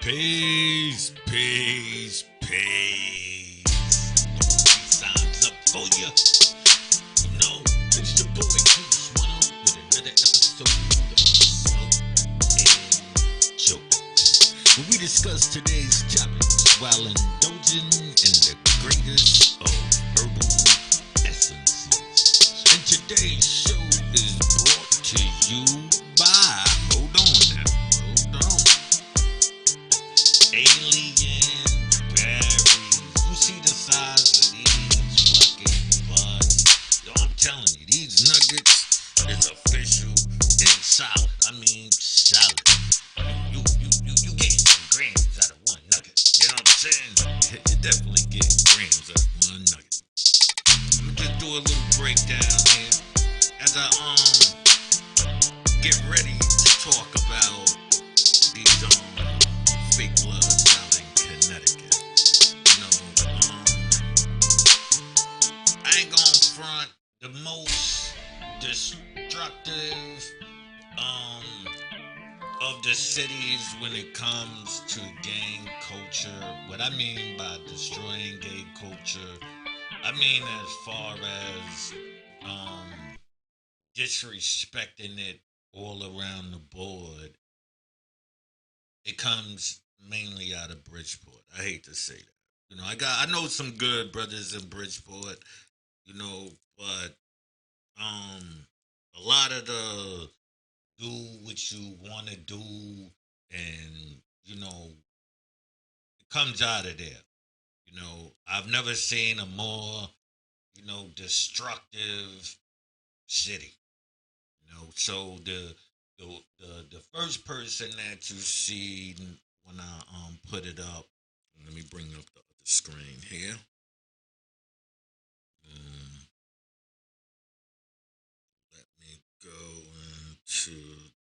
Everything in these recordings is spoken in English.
Peace, peace, peace. Signs up for ya. You know, it's your boy Queenzflip with another episode of Untouchables, where we discuss today's topics while indulging in the greatest of herbal essences. And today's show is brought to you by, hold on now, hold on, alien berries. You see the size of these fucking buds? Yo, I'm telling you, these nuggets is official and solid. I mean, solid. You getting some grams out of one nugget. You know what I'm saying? You definitely getting grams out of one nugget. I'm gonna just do a little breakdown here as I get ready to talk about these fake bloods out in Connecticut. You know, I ain't gonna front the most destructive of the cities when it comes to gang culture. What I mean by destroying gang culture, I mean as far as disrespecting it all around the board. It comes mainly out of Bridgeport. I hate to say that. You know, I know some good brothers in Bridgeport, you know, but a lot of the do what you want to do, and you know, it comes out of there. You know, I've never seen a more, you know, destructive city. You know, so the first person that you see when I put it up, let me bring up the other screen here. Um, Let me go into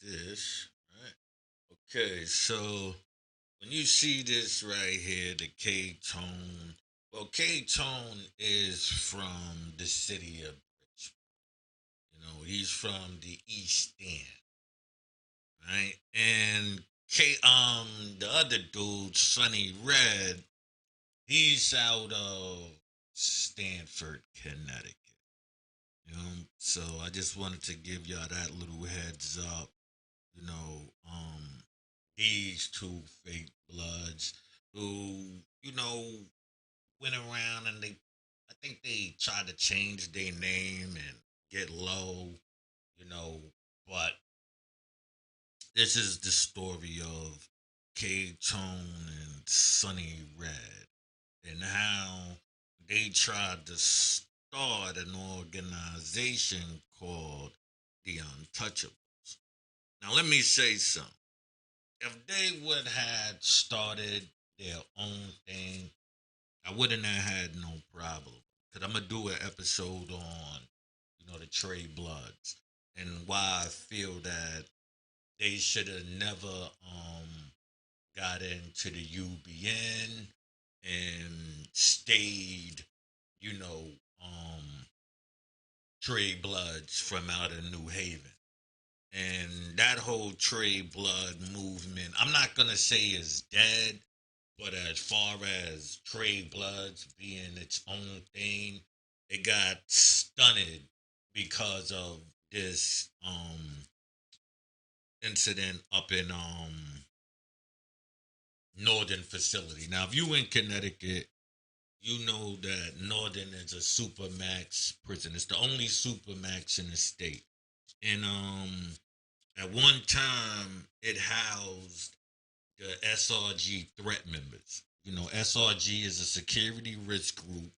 this. Right. Okay, so when you see this right here, the K Tone. Well, K Tone is from the city of Richmond. You know, he's from the East End, right? And the other dude, Sonny Red, he's out of Stanford, Connecticut. You know, so I just wanted to give y'all that little heads up. You know, these two fake bloods who, you know, went around and I think they tried to change their name and get low, you know, but this is the story of K Tone and Sonny Red and how they tried to start an organization called the Untouchables. Now, let me say something. If they would have started their own thing, I wouldn't have had no problem. Cause I'm gonna do an episode on, you know, the Trey Bloods and why I feel that they should have never got into the UBN and stayed, you know, Trey Bloods from out of New Haven. And that whole Trey Blood movement, I'm not gonna say is dead, but as far as Trey Bloods being its own thing, it got stunted because of this incident up in Northern facility. Now, if you in Connecticut, you know that Northern is a supermax prison. It's the only supermax in the state. And at one time it housed the SRG threat members. You know, SRG is a security risk group.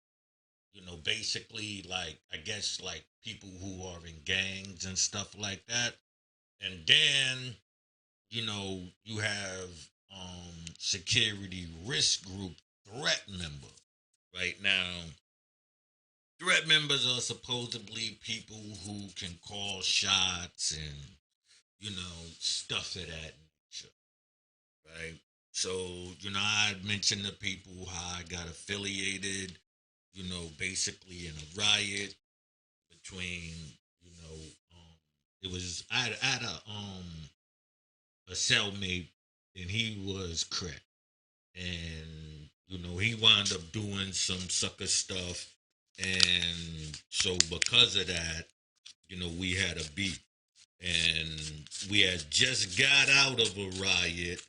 You know, basically, like, I guess, like people who are in gangs and stuff like that. And then, you know, you have security risk group threat member. Right now, threat members are supposedly people who can call shots and, you know, stuff of that nature, right? So, you know, I mentioned to people how I got affiliated, you know, basically in a riot between, you know, it was I had a cellmate and he was crip. And he wound up doing some sucker stuff, and so because of that, we had a beat, and we had just got out of a riot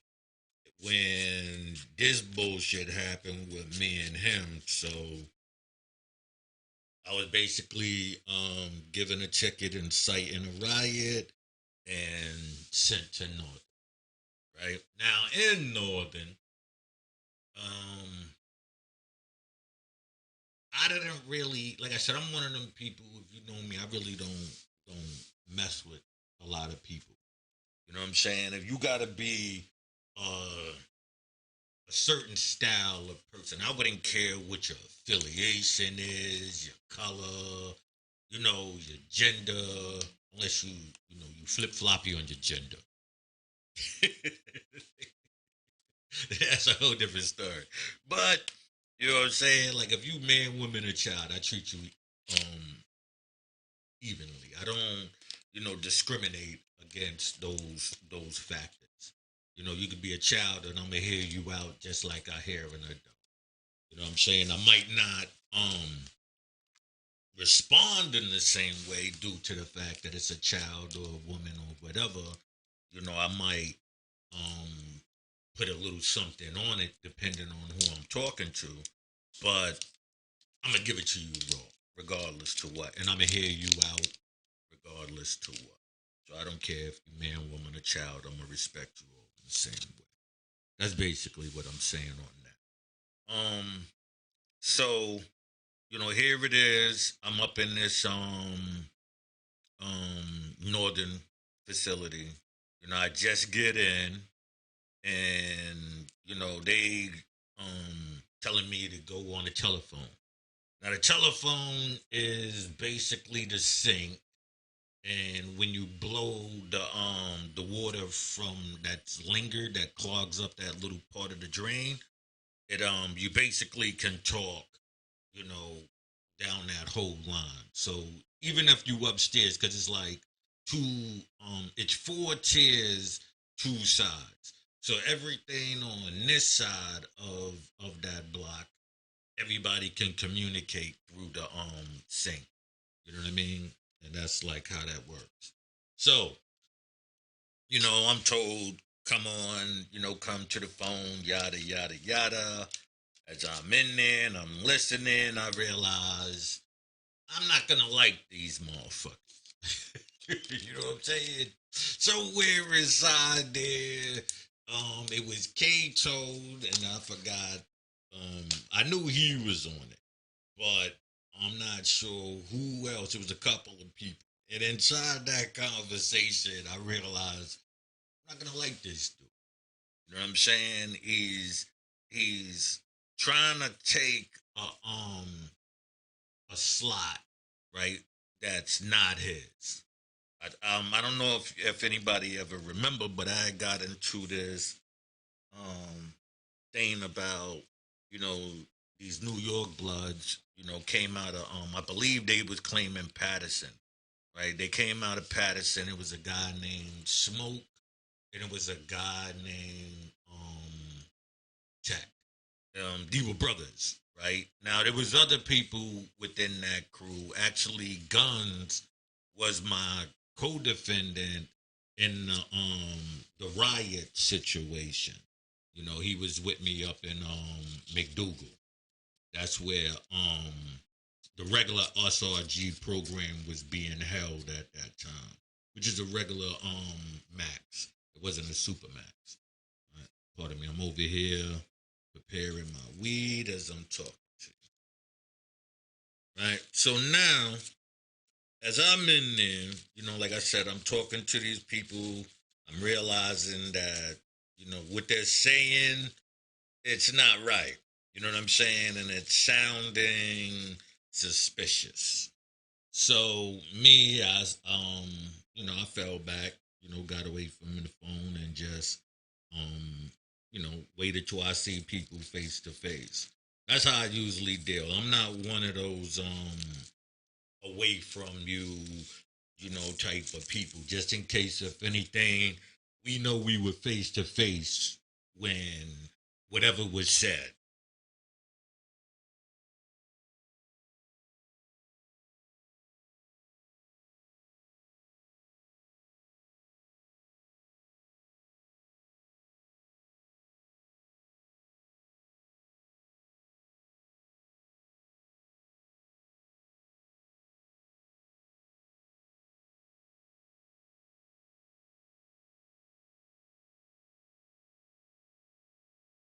when this bullshit happened with me and him. So I was basically given a ticket, inciting a riot, and sent to Northern. Right now in Northern, um, I didn't really, like I said, I'm one of them people. If you know me, I really don't mess with a lot of people. You know what I'm saying? If you gotta be uh, a certain style of person, I wouldn't care what your affiliation is, your color, your gender, unless you flip floppy on your gender. That's a whole different story. But you know what I'm saying? Like if you man, woman, or child, I treat you um evenly. I don't, discriminate against those factors. You could be a child and I'm gonna hear you out just like I hear an adult. You know what I'm saying? I might not respond in the same way due to the fact that it's a child or a woman or whatever. I might um put a little something on it depending on who I'm talking to. But I'm gonna give it to you raw, regardless to what. And I'm gonna hear you out regardless to what. So I don't care if you man, woman, or child. I'm gonna respect you all in the same way. That's basically what I'm saying on that. So here it is. I'm up in this northern facility. I just get in, and they telling me to go on the telephone. Now the telephone is basically the sink, and when you blow the water from that's lingered that clogs up that little part of the drain, it you basically can talk, you know, down that whole line. So even if you upstairs, because it's like it's four tiers, two sides. So everything on this side of that block, everybody can communicate through the sink. You know what I mean? And that's like how that works. So, I'm told, come on, come to the phone, yada, yada, yada. As I'm in there and I'm listening, I realize I'm not going to like these motherfuckers. You know what I'm saying? Somewhere inside there, it was K Toad, and I forgot. I knew he was on it, but I'm not sure who else. It was a couple of people. And inside that conversation, I realized I'm not gonna like this dude. You know what I'm saying? He's trying to take a slot, right? That's not his. I don't know if anybody ever remember, but I got into this um thing about you know these New York Bloods. Came out of I believe they was claiming Patterson, right? They came out of Patterson. It was a guy named Smoke, and it was a guy named Tech. They were brothers, right? Now there was other people within that crew. Actually, Guns was my co-defendant in the riot situation. He was with me up in McDougal. That's where the regular SRG program was being held at that time, which is a regular max. It wasn't a super max. Right? Pardon me. I'm over here preparing my weed as I'm talking to you. Right. So now, as I'm in there, like I said, I'm talking to these people. I'm realizing that what they're saying, it's not right. You know what I'm saying? And it's sounding suspicious. So me, I fell back, got away from the phone and just waited till I see people face to face. That's how I usually deal. I'm not one of those away from you, type of people. Just in case if anything we know we were face to face when whatever was said.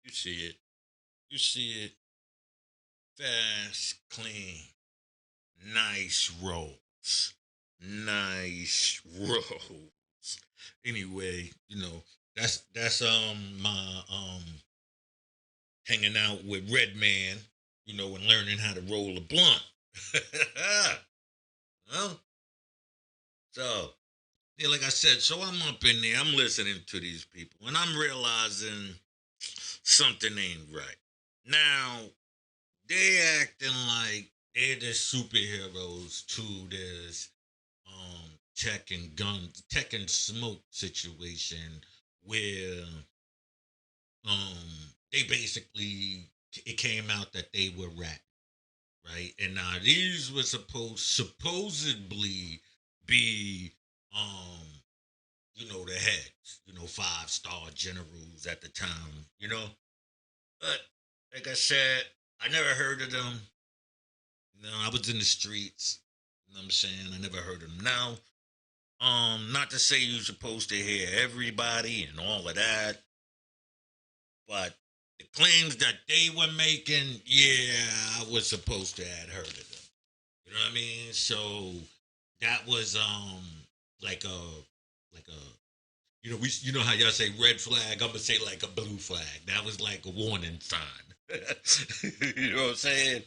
You see it. You see it fast, clean, nice rolls. Nice rolls. Anyway, that's my hanging out with Red Man, and learning how to roll a blunt. Well, so yeah, like I said, so I'm up in there, I'm listening to these people, and I'm realizing something ain't right. Now, they acting like they're the superheroes to this tech and smoke situation where they basically it came out that they were rat, right? And now these were supposedly be um the heads, 5-star generals at the time. But like I said, I never heard of them. I was in the streets. You know what I'm saying? I never heard of them. Now, not to say you're supposed to hear everybody and all of that, but the claims that they were making, yeah, I was supposed to have heard of them. You know what I mean? So that was like a like a you know how y'all say red flag. I'm gonna say like a blue flag. That was like a warning sign. You know what I'm saying?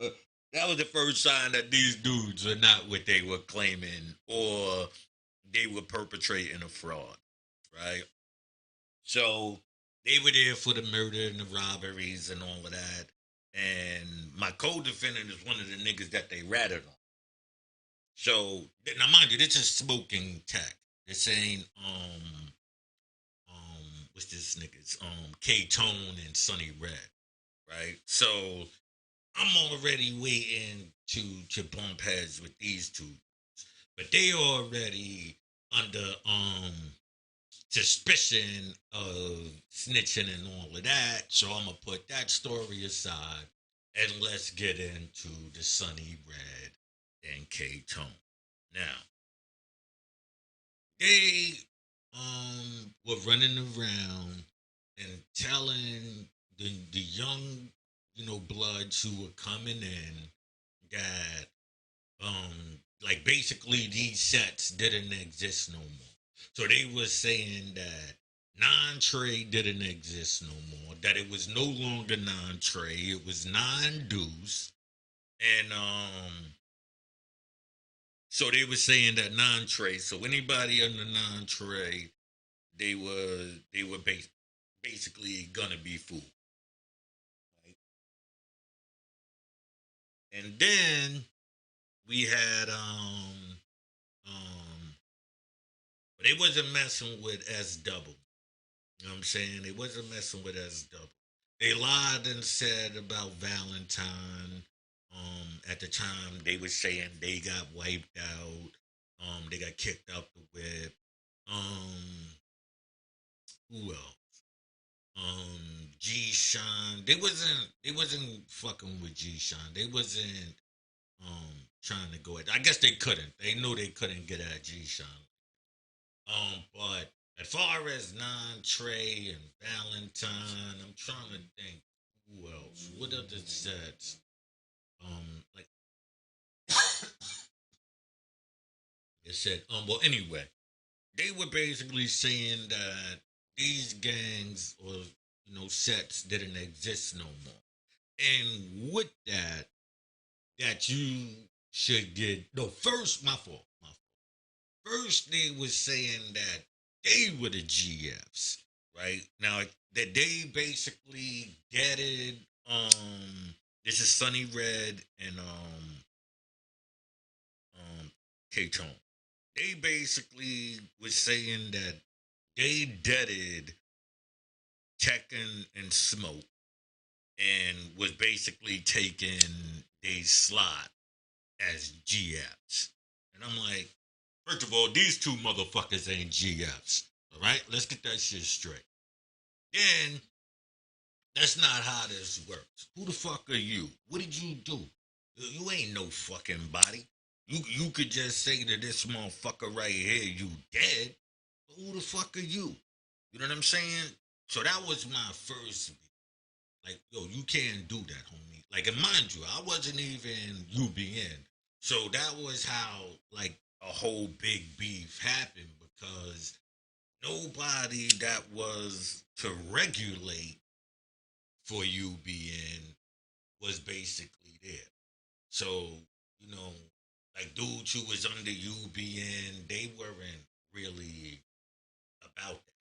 Uh, that was the first sign that these dudes are not what they were claiming, or they were perpetrating a fraud, right? So they were there for the murder and the robberies and all of that. And my co-defendant is one of the niggas that they ratted on. So now, mind you, this is smoking tech. This ain't what's this niggas K Tone and Sonny Red, right? So I'm already waiting to bump heads with these two, but they already under suspicion of snitching and all of that. So I'm gonna put that story aside and let's get into the Sonny Red and K Tone. Now, they were running around and telling the young, bloods who were coming in that like basically these sets didn't exist no more. So they were saying that non-tray didn't exist no more, that it was no longer non-tray, it was non-deuce. And so they were saying that non-tray, so anybody under non-tray, they were basically gonna be fooled. Right? And then we had but they wasn't messing with S double. You know what I'm saying? They wasn't messing with S double. They lied and said about Valentine. At the time they were saying they got wiped out. They got kicked out the whip. Um, who else? G Sean. They wasn't fucking with G Sean. They wasn't trying to go at, I guess they couldn't. They knew they couldn't get at G Sean. But as far as non Trey and Valentine, I'm trying to think who else. What other sets? Like it said, well anyway, they were basically saying that these gangs or sets didn't exist no more. And with that, that you should get no first my fault. My fault. First they was saying that they were the GFs, right? Now that they basically getted this is Sunny Red and K Tone. They basically was saying that they deaded Tekken and Smoke and was basically taking a slot as GFs. And I'm like, first of all, these two motherfuckers ain't GFs. All right, let's get that shit straight. Then that's not how this works. Who the fuck are you? What did you do? You ain't no fucking body. You could just say to this motherfucker right here, you dead. But who the fuck are you? You know what I'm saying? So that was my first. Like, yo, you can't do that, homie. Like, and mind you, I wasn't even UBN. So that was how, like, a whole big beef happened because nobody that was to regulate for UBN was basically there. So, you know, like dudes who was under UBN, they weren't really about that.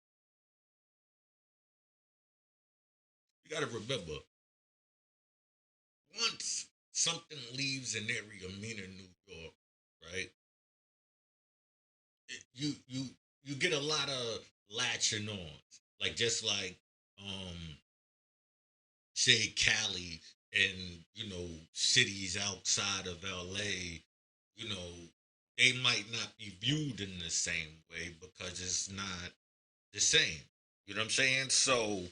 You gotta remember, once something leaves an area, meaning New York, right? You get a lot of latching on, like just like um say Cali and cities outside of LA, you know they might not be viewed in the same way because it's not the same. You know what I'm saying? So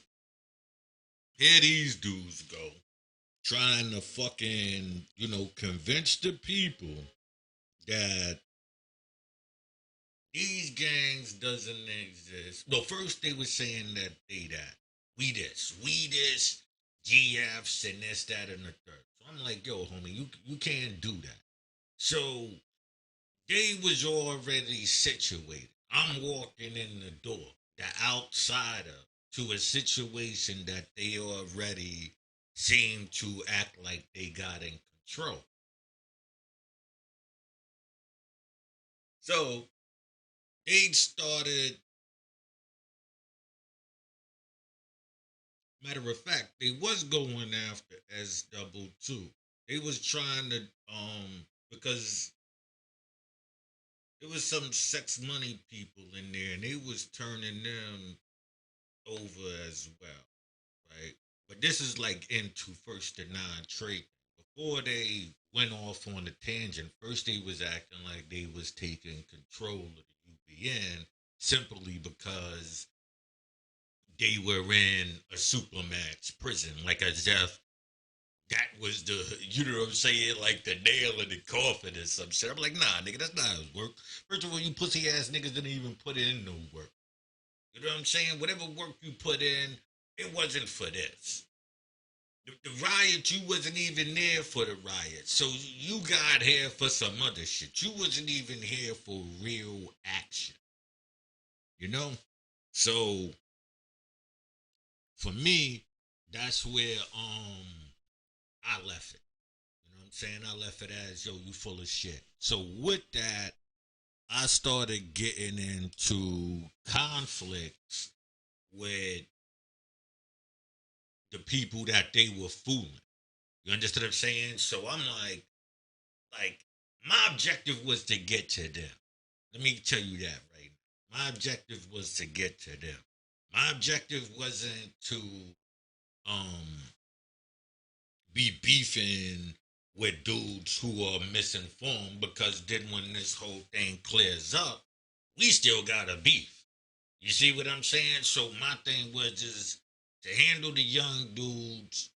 here these dudes go trying to fucking convince the people that these gangs doesn't exist. No, first they were saying that they that we this, GFs and this, that, and the third. So I'm like, yo, homie, you can't do that. So they was already situated. I'm walking in the door, the outsider, to a situation that they already seem to act like they got in control. So they started. Matter of fact, they was going after S double two. They was trying to because there was some sex money people in there and they was turning them over as well, right? But this is like into first to nine trade. Before they went off on the tangent, first they was acting like they was taking control of the UBN simply because they were in a supermax prison, like as if that was the, what I'm saying, like the nail in the coffin or some shit. I'm like, nah, nigga, that's not how it work. First of all, you pussy ass niggas didn't even put in no work. You know what I'm saying? Whatever work you put in, it wasn't for this. The riot, you wasn't even there for the riot. So you got here for some other shit. You wasn't even here for real action. You know? So for me, that's where I left it. You know what I'm saying? I left it as, yo, you full of shit. So with that, I started getting into conflicts with the people that they were fooling. You understand what I'm saying? So I'm like, my objective was to get to them. Let me tell you that right now. My objective was to get to them. My objective wasn't to um be beefing with dudes who are misinformed because then when this whole thing clears up, we still got a beef. You see what I'm saying? So my thing was just to handle the young dudes,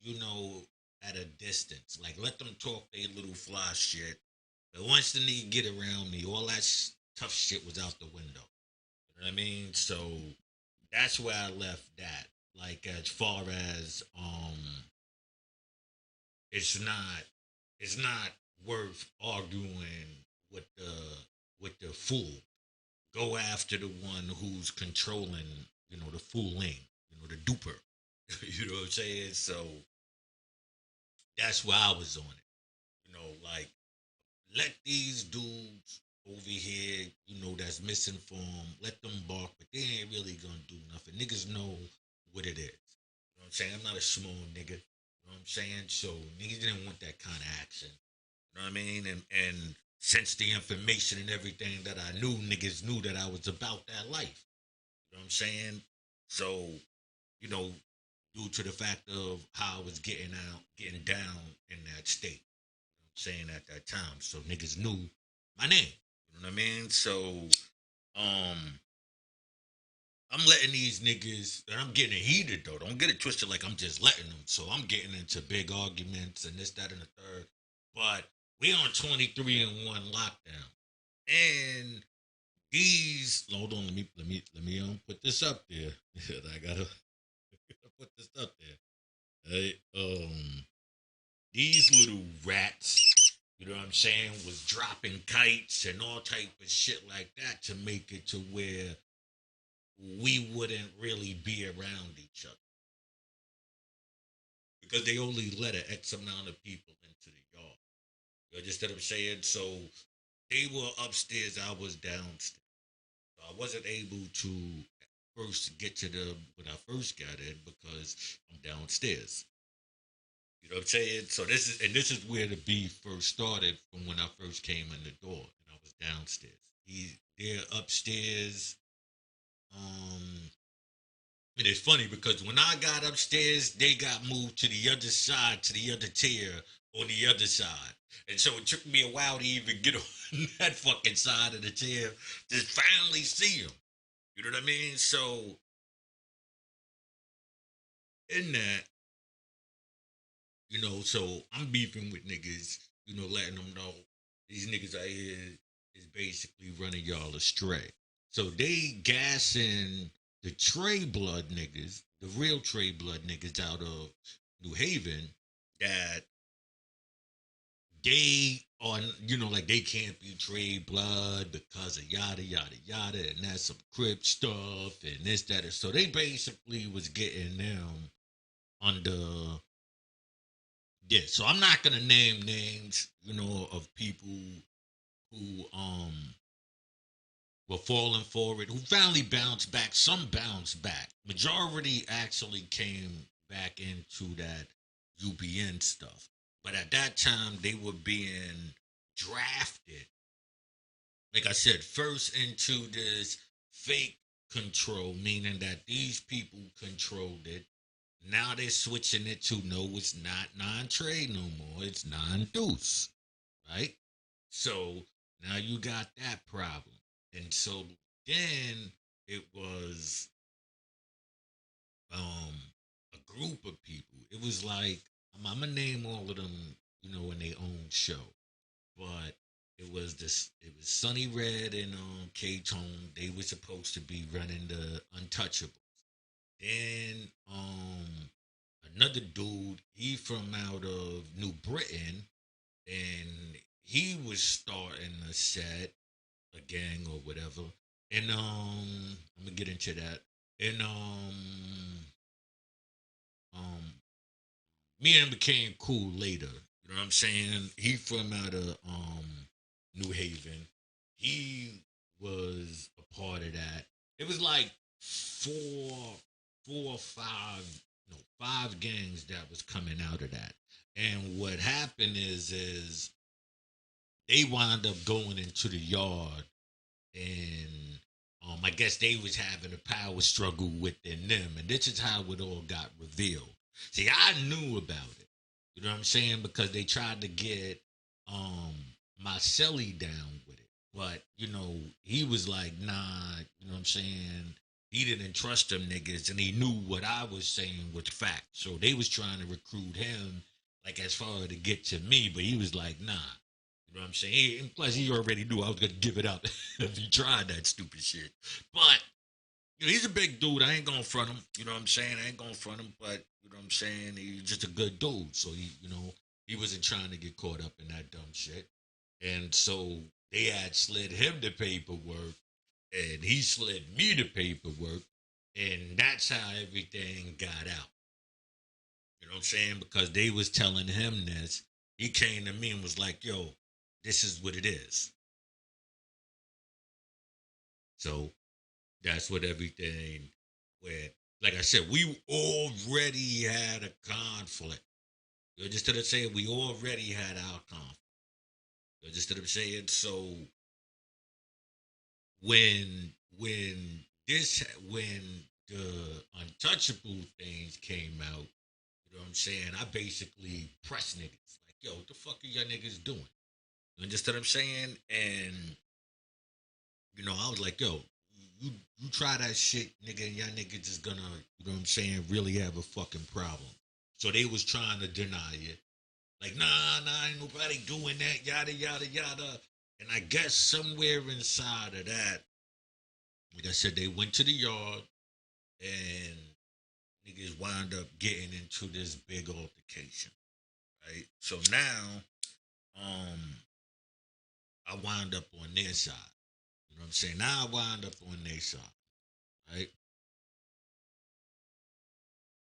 you know, at a distance. Like let them talk their little fly shit. But once the nigga get around me, all that tough shit was out the window. You know what I mean? So that's where I left that. Like as far as it's not it's not worth arguing with the fool. Go after the one who's controlling, the fooling, the duper. You know what I'm saying? So that's why I was on it. Like let these dudes over here, that's misinformed, let them bark, but they ain't really gonna do nothing. Niggas know what it is. You know what I'm saying? I'm not a small nigga. You know what I'm saying? So niggas didn't want that kind of action. You know what I mean? And since the information and everything that I knew, niggas knew that I was about that life. know what I'm saying? So, you know, due to the fact of how I was getting down in that state, you know what I'm saying, at that time. So niggas knew my name. You know what I mean? So, um, I'm letting these niggas, and I'm getting heated though. Don't get it twisted like I'm just letting them. So I'm getting into big arguments and this, that, and the third. But we on 23 and 1 lockdown. And these, hold on, let me put this up there. I gotta put this up there. Hey, these little rats, you know what I'm saying, was dropping kites and all type of shit like that to make it to where we wouldn't really be around each other because they only let an X amount of people into the yard. You understand what I'm saying? So they were upstairs, I was downstairs. So I wasn't able to first get to them when I first got in because I'm downstairs. You know what I'm saying? So this is where the beef first started from when I first came in the door and I was downstairs. They're upstairs. Um, and it's funny because when I got upstairs, they got moved to the other side, to the other tier on the other side. And so it took me a while to even get on that fucking side of the chair to finally see them. You know what I mean? So in that, so I'm beefing with niggas, letting them know these niggas out here is basically running y'all astray. So they gassing the Trey Blood niggas, the real Trey Blood niggas out of New Haven, that they are, like they can't be Trey Blood because of yada yada yada, and that's some crip stuff and this that. And so they basically was getting them under. Yeah, so I'm not gonna name names, of people who were falling for it, who finally bounced back. Some bounced back. Majority actually came back into that UBN stuff. But at that time, they were being drafted, like I said, first into this fake control, meaning that these people controlled it. Now they're switching it to no, it's not non-trade no more. It's non-deuce, right? So now you got that problem. And so then it was um a group of people. It was like I'm gonna name all of them, in their own show. But it was Sonny Red and K Tone. They were supposed to be running the Untouchables. Then another dude, he from out of New Britain, and he was starting a set, a gang or whatever. And I'm gonna get into that. And um me and him became cool later. You know what I'm saying? He from out of New Haven. He was a part of that. It was like four or five, no, five gangs that was coming out of that. And what happened is they wound up going into the yard, and I guess they was having a power struggle within them, and this is how it all got revealed. See, I knew about it. You know what I'm saying? Because they tried to get um Marcelli down with it, but he was like, nah. You know what I'm saying? He didn't trust them niggas, and he knew what I was saying was fact. So they was trying to recruit him, like as far to get to me, but he was like, nah. You know what I'm saying? And plus, he already knew I was gonna give it up if he tried that stupid shit. But he's a big dude. I ain't gonna front him. You know what I'm saying? I ain't gonna front him. But you know what I'm saying? He's just a good dude. So he wasn't trying to get caught up in that dumb shit. And so they had slid him the paperwork, and he slid me the paperwork, and that's how everything got out. You know what I'm saying? Because they was telling him this. He came to me and was like, "Yo, this is what it is." So that's what everything went. Like I said, we already had a conflict. You understand what I'm saying? We already had our conflict. You understand what I'm saying? So when this when the Untouchable things came out, you know what I'm saying? I basically pressed niggas like, yo, what the fuck are y'all niggas doing? You understand what I'm saying? And I was like, yo, you try that shit, nigga, and y'all niggas is gonna, you know what I'm saying, really have a fucking problem. So they was trying to deny it. Like, nah, ain't nobody doing that, yada, yada, yada. And I guess somewhere inside of that, like I said, they went to the yard and niggas wind up getting into this big altercation, right? So now, um, I wind up on their side. You know what I'm saying? Now I wind up on their side, right?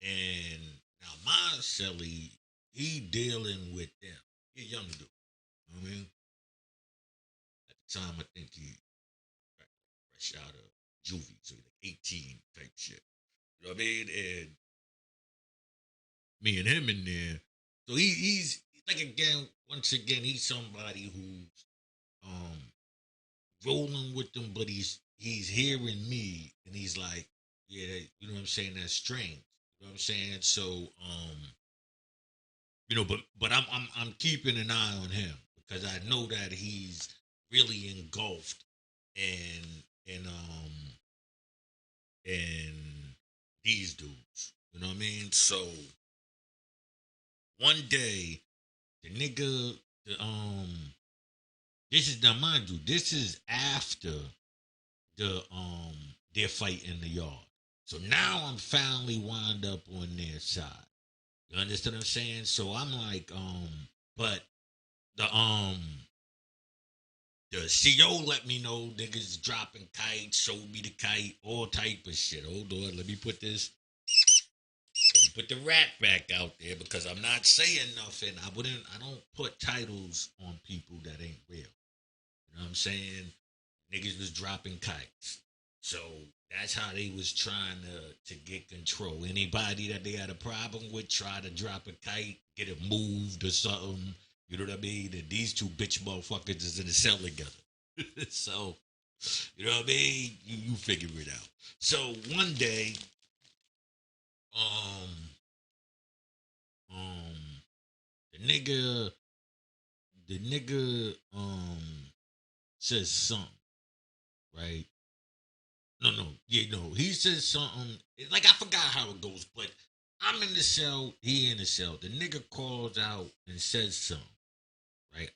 And now my Shelly, he dealing with them. He a young dude. You know what I mean? At the time, I think he fresh out of juvie, so he like 18 type shit. You know what I mean? And me and him in there. So he's like again, once again, he's somebody who's um rolling with them, but he's hearing me and he's like, yeah, you know what I'm saying? That's strange. You know what I'm saying? So but I'm keeping an eye on him because I know that he's really engulfed in these dudes. You know what I mean? So one day the nigga the this is now mind you, this is after the their fight in the yard. So now I'm finally wound up on their side. You understand what I'm saying? So I'm like, but the the CO let me know niggas dropping kites, showed me the kite, all type of shit. Hold on, let me put this. Let me put the rat back out there because I'm not saying nothing. I don't put titles on people that ain't real. You know what I'm saying? Niggas was dropping kites. So that's how they was trying to get control. Anybody that they had a problem with, try to drop a kite, get it moved or something. You know what I mean? And these two bitch motherfuckers is in the cell together. So, you know what I mean? You figure it out. So one day, um, um, the nigga, says something, right? No, yeah, no. He says something like I forgot how it goes, but I'm in the cell, he in the cell. The nigga calls out and says something, right?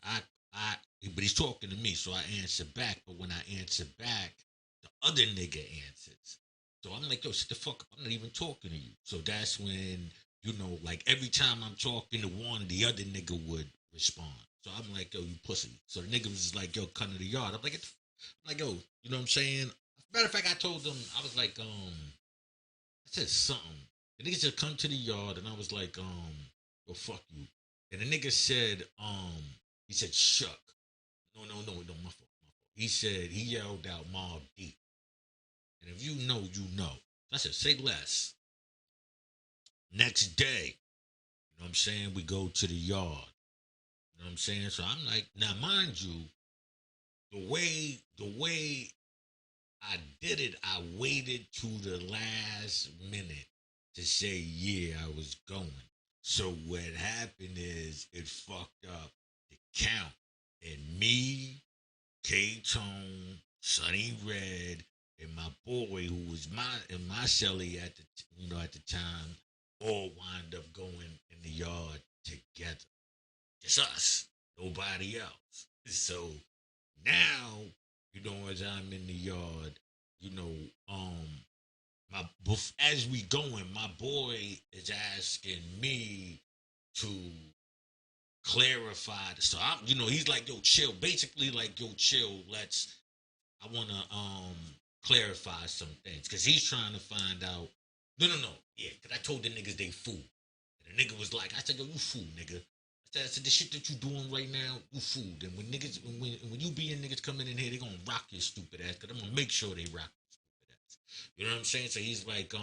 But he's talking to me, so I answer back. But when I answer back, the other nigga answers. So I'm like, yo, shut the fuck up. I'm not even talking to you. So that's when, like every time I'm talking to one, the other nigga would respond. So I'm like, yo, you pussy. So the nigga was just like, yo, come to the yard. I'm like, yo, you know what I'm saying? Matter of fact, I told them, I was like, I said something. The nigga said, come to the yard. And I was like, go fuck you. And the nigga said, he said, shuck. No, my fault, my fault. He yelled out Mob Deep. And if you know, you know. I said, say less. Next day, you know what I'm saying? We go to the yard. You know what I'm saying? So I'm like, now mind you, the way I did it, I waited to the last minute to say, yeah, I was going. So what happened is it fucked up the count. And me, K Tone, Sonny Red, and my boy who was my celly at the time, all wind up going in the yard together. Just us, nobody else. So now, as I'm in the yard, you know, um, as we going, my boy is asking me to clarify. So I'm, he's like, yo, chill. Basically, like, yo, chill. I want to clarify some things because he's trying to find out. No. Yeah, because I told the niggas they fool. And the nigga was like, I said, yo, you fool, nigga. I said, the shit that you doing right now, you fool. And when you be in niggas coming in here, they gonna rock your stupid ass. Cause I'm gonna make sure they rock your stupid ass. You know what I'm saying? So he's like, yo,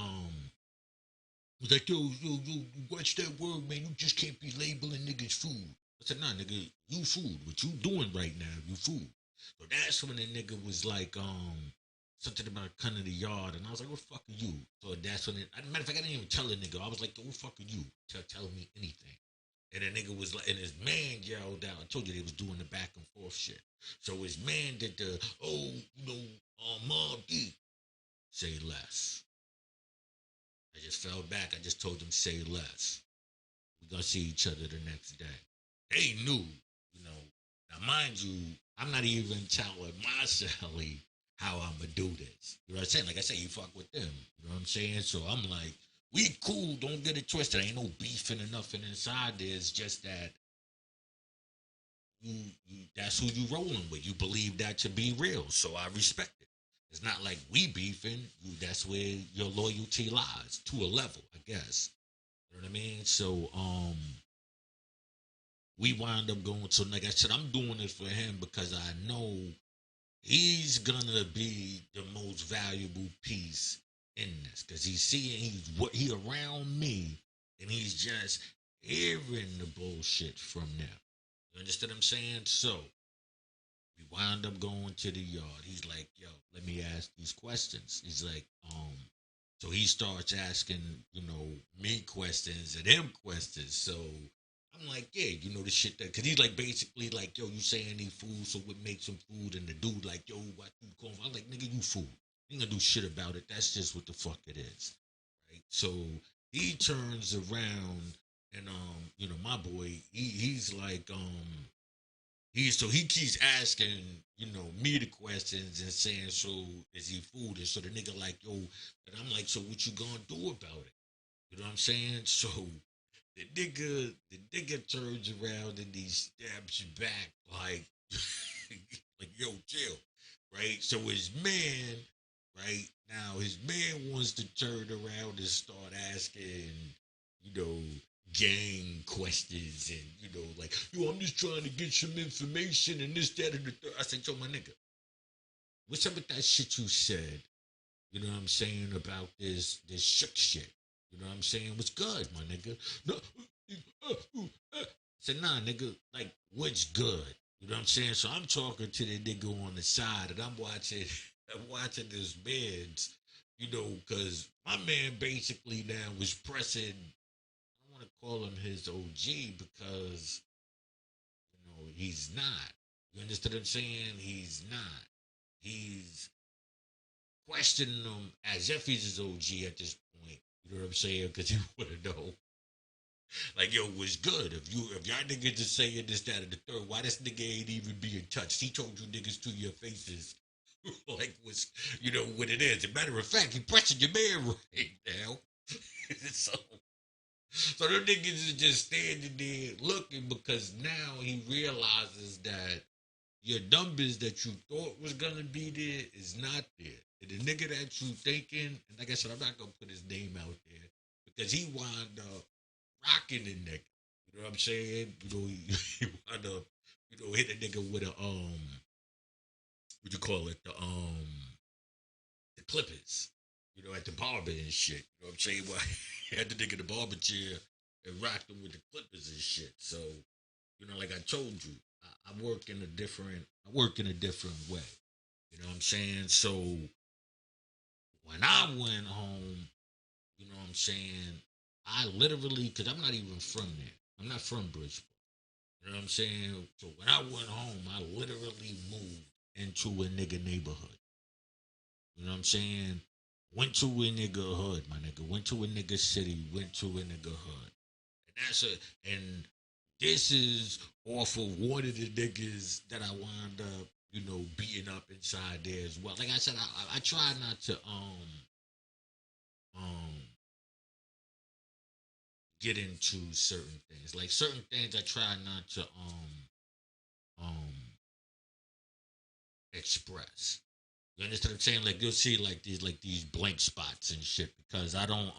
watch that word, man. You just can't be labeling niggas food. I said, nah, nigga, you food. What you doing right now, you food. So that's when the nigga was like, something about coming to the yard, and I was like, "What the fuck are you?" So that's when matter of fact, I didn't even tell the nigga. I was like, "What the fuck are you? Tell me anything." And the nigga was like, and his man yelled out. I told you they was doing the back and forth shit. So his man did the, oh, Mom D, say less. I just fell back. I just told them say less. We're gonna see each other the next day. They knew, you know. Now mind you, I'm not even telling my Sally how I'm gonna do this. You know what I'm saying? Like I say, you fuck with them. You know what I'm saying? So I'm like, we cool, don't get it twisted. Ain't no beefing or nothing inside there. It's just that you that's who you rolling with. You believe that to be real. So I respect it. It's not like we beefing. That's where your loyalty lies to a level, I guess. You know what I mean? So we wind up going to, like I said, I'm doing it for him because I know he's gonna be the most valuable piece in this because he's seeing he around me and he's just hearing the bullshit from them. You understand what I'm saying? So we wind up going to the yard. He's like, yo, let me ask these questions. He's like, so he starts asking, me questions and him questions. So I'm like, yeah, the shit that, cause he's like basically like, yo, you say any food, so what makes some food? And the dude like, yo, what you going? I'm like, nigga, you food. You ain't gonna do shit about it. That's just what the fuck it is, right? So he turns around and my boy, he's like, he keeps asking, me the questions and saying, so is he food? And so the nigga like, yo, and I'm like, so what you gonna do about it? You know what I'm saying? So the nigga turns around and he stabs you back like like yo, chill. Right? So his man, right now, his man wants to turn around and start asking, you know, gang questions and like, yo, I'm just trying to get some information and this, that, and the third. I said, yo, my nigga, what's up with that shit you said? You know what I'm saying about this shook shit. You know what I'm saying? What's good, my nigga? No, I said, nah, nigga, like, what's good? You know what I'm saying? So I'm talking to the nigga on the side, and I'm watching, I'm watching this man's, because my man basically now was pressing. I don't want to call him his OG because he's not. You understand what I'm saying? He's not. He's questioning him as if he's his OG at this point. You know what I'm saying? Because you want to know, like, yo, what's good? If y'all niggas just saying this, that, and the third, why this nigga ain't even being touched? He told you niggas to your faces, like, what's, what it is. As a matter of fact, he pressing your man right now. so, so the niggas is just standing there looking because now he realizes that your numbers that you thought was gonna be there is not there. And the nigga that you thinking, and like I said, I'm not gonna put his name out there because he wound up rocking the nigga. You know what I'm saying? He wound up, hit a nigga with a what you call it, the clippers. At the barber and shit. You know what I'm saying? Well, he had the nigga in the barber chair and rocked him with the clippers and shit. So, like I told you, I work in a different way. You know what I'm saying? So when I went home, you know what I'm saying, I literally, because I'm not even from there. I'm not from Bridgeport. You know what I'm saying? So when I went home, I literally moved into a nigga neighborhood. You know what I'm saying? Went to a nigga hood, my nigga. Went to a nigga city. Went to a nigga hood. And this is off of one of the niggas that I wound up, beating up inside there as well. Like I said, I try not to um get into certain things. Like certain things I try not to um express. You understand what I'm saying? Like you'll see like these blank spots and shit because I don't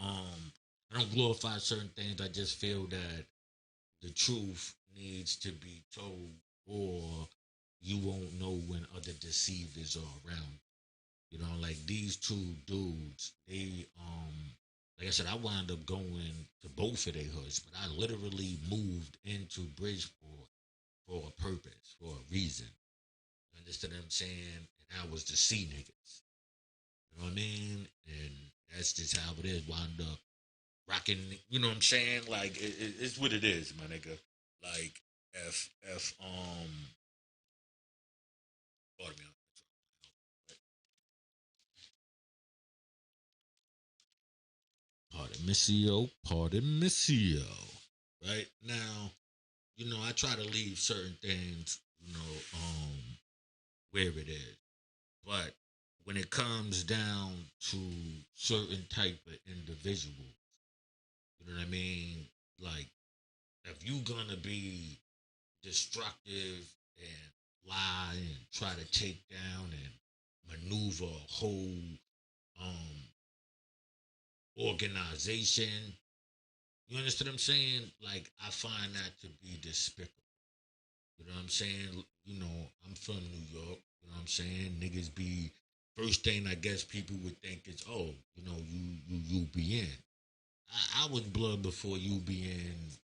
glorify certain things. I just feel that the truth needs to be told or you won't know when other deceivers are around. Like these two dudes, they like I said, I wound up going to both of their hoods, but I literally moved into Bridgeport for a purpose, for a reason. You understand what I'm saying? And I was to see niggas. You know what I mean? And that's just how it is. Wind up rocking. You know what I'm saying? Like it's what it is, my nigga. Like pardon me. Pardon Missio, pardon Missio. Right now, I try to leave certain things, where it is. But when it comes down to certain type of individuals, you know what I mean? Like, if you gonna be destructive and lie and try to take down and maneuver a whole um organization, you understand what I'm saying? Like, I find that to be despicable. You know what I'm saying? I'm from New York. You know what I'm saying? Niggas be first thing I guess people would think is, oh, you be in. I was blood before UBN,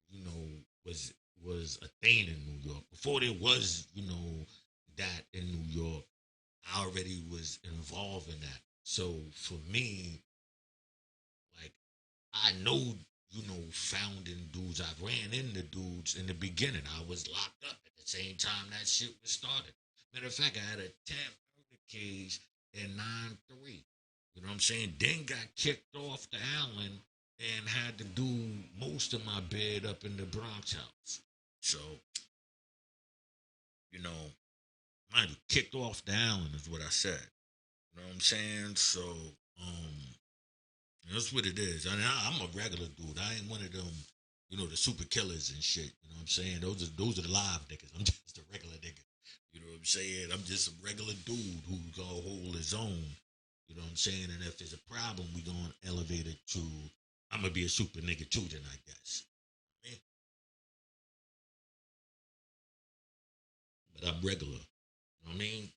you know, was was a thing in New York. Before there was, that in New York, I already was involved in that. So for me, like, I know, founding dudes. I ran into dudes in the beginning. I was locked up at the same time that shit was started. Matter of fact, I had a 10 murder case in 9-3. You know what I'm saying? Then got kicked off the island and had to do most of my bed up in the Bronx house. So, you know, mind you, kicked off the island is what I said. You know what I'm saying? So, um, that's what it is. I mean, I'm a regular dude. I ain't one of them, the super killers and shit. You know what I'm saying? Those are the live niggas. I'm just a regular nigga. You know what I'm saying? I'm just a regular dude who's gonna hold his own. You know what I'm saying? And if there's a problem, we gonna elevate it to I'm gonna be a super nigga too, then I guess. Yeah, but I'm regular. You know what I mean?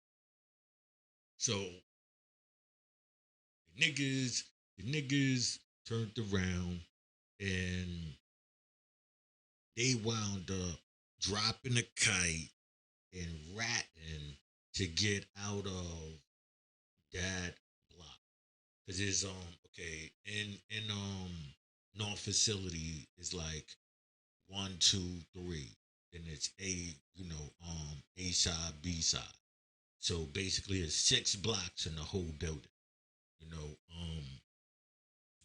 So the niggas turned around and they wound up dropping a kite and ratting to get out of that block. Cause it's okay in North facility is like 1, 2, 3. Then it's A side, B side. So basically it's 6 blocks in the whole building. You know,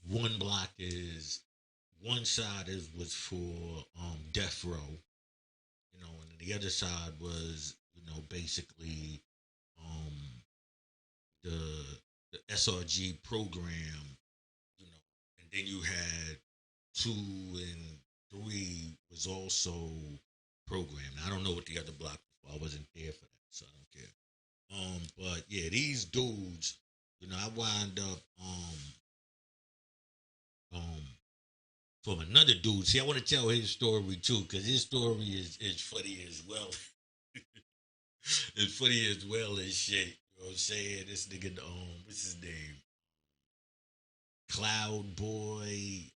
one block is one side is was for death row, and the other side was, basically um the the SRG program, and then you had 2 and 3 was also programmed. I don't know what the other block was. I wasn't there for that, so I don't care. But yeah, these dudes, I wind up um from another dude. See, I want to tell his story too, because his story is funny as well. It's funny as well as shit. You know what I'm saying? This nigga, what's his name? Cloud Boy,